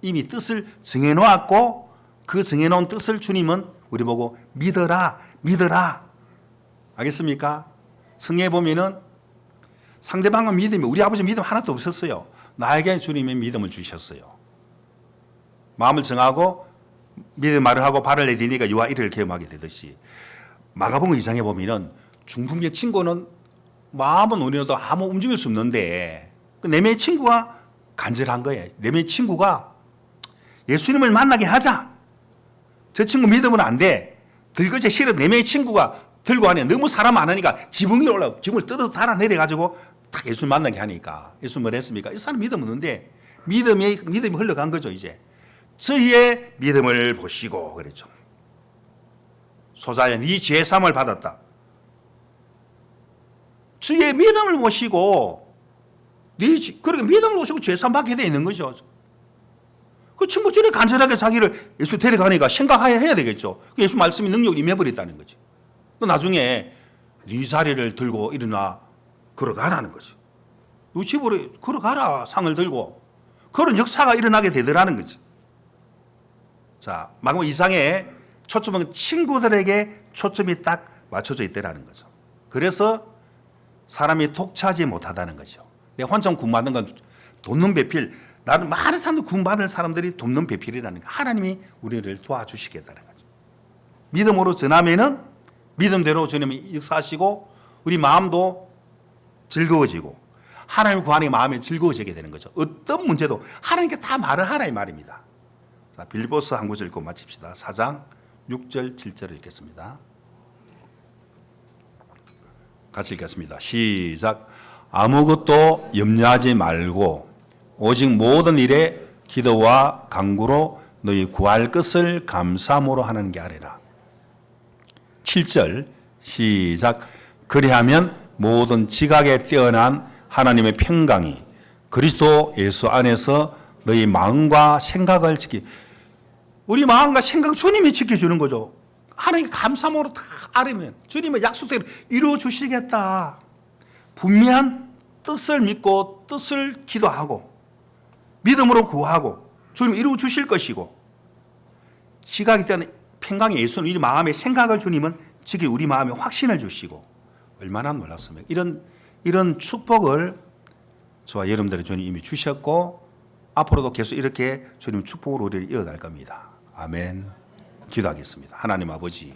이미 뜻을 정해놓았고 그 정해놓은 뜻을 주님은 우리 보고 믿어라, 믿어라. 알겠습니까? 성경에 보면은 상대방은 믿음이, 우리 아버지 믿음 하나도 없었어요. 나에게 주님의 믿음을 주셨어요. 마음을 정하고 믿음 말을 하고 발을 내디니까 유아 이를 경험하게 되듯이 마가복음 2장에 보면은 중풍의 친구는 마음은 우리라도 아무 움직일 수 없는데 네 명의 친구가 간절한 거예요. 네 명의 친구가 예수님을 만나게 하자. 저 친구 믿으면 안 돼. 들것에 실은 네 명의 친구가 들고 하니 너무 사람 많으니까 지붕 위에 올라가 지붕을 뜯어서 달아 내려가지고 딱 예수를 만나게 하니까 예수 뭘 했습니까? 이 사람 믿음 없는데 믿음이 흘러간 거죠. 이제 저희의 믿음을 보시고 그랬죠. 소자야 네 죄 사함을 받았다. 주의 믿음을 보시고 그렇게 믿음을 보시고 죄 사함 받게 돼 있는 거죠. 그 친구 저리 간절하게 자기를 예수 데려가니까 생각해야 되겠죠. 예수 말씀이 능력이 임해버렸다는 거지. 또 나중에 네 자리를 들고 일어나 걸어가라는 거지. 너 집으로 걸어가라 상을 들고. 그런 역사가 일어나게 되더라는 거지. 자, 마지막 이상의 초점은 친구들에게 초점이 딱 맞춰져 있다라는 거죠. 그래서 사람이 독차지 못하다는 거죠. 내 혼자 구원받는 건 돕는 배필, 나는 많은 사람들 구원받을 사람들이 돕는 배필이라는 거. 하나님이 우리를 도와주시겠다는 거죠. 믿음으로 전하면은 믿음대로 주님이 역사하시고 우리 마음도 즐거워지고 하나님 구하니 마음이 즐거워지게 되는 거죠. 어떤 문제도 하나님께 다 말을 하라 이 말입니다. 자, 빌립보서 한 구절 읽고 마칩시다. 4장 6절 7절을 읽겠습니다. 같이 읽겠습니다. 시작. 아무것도 염려하지 말고 오직 모든 일에 기도와 간구로 너희 구할 것을 감사함으로 하는 게 아니라. 7절 시작. 그리하면 모든 지각에 뛰어난 하나님의 평강이 그리스도 예수 안에서 너희 마음과 생각을 우리 마음과 생각 주님이 지켜주는 거죠. 하나님께 감사함으로 다 아뢰면 주님의 약속대로 이루어 주시겠다. 분명한 뜻을 믿고 뜻을 기도하고 믿음으로 구하고 주님 이루어 주실 것이고 지각이 때는 평강의 예수는 우리 마음의 생각을 주님은 지금 우리 마음에 확신을 주시고 얼마나 놀랐습니까? 이런 축복을 저와 여러분들의 주님 이미 주셨고 앞으로도 계속 이렇게 주님 축복으로 우리를 이어갈 겁니다. 아멘. 기도하겠습니다. 하나님 아버지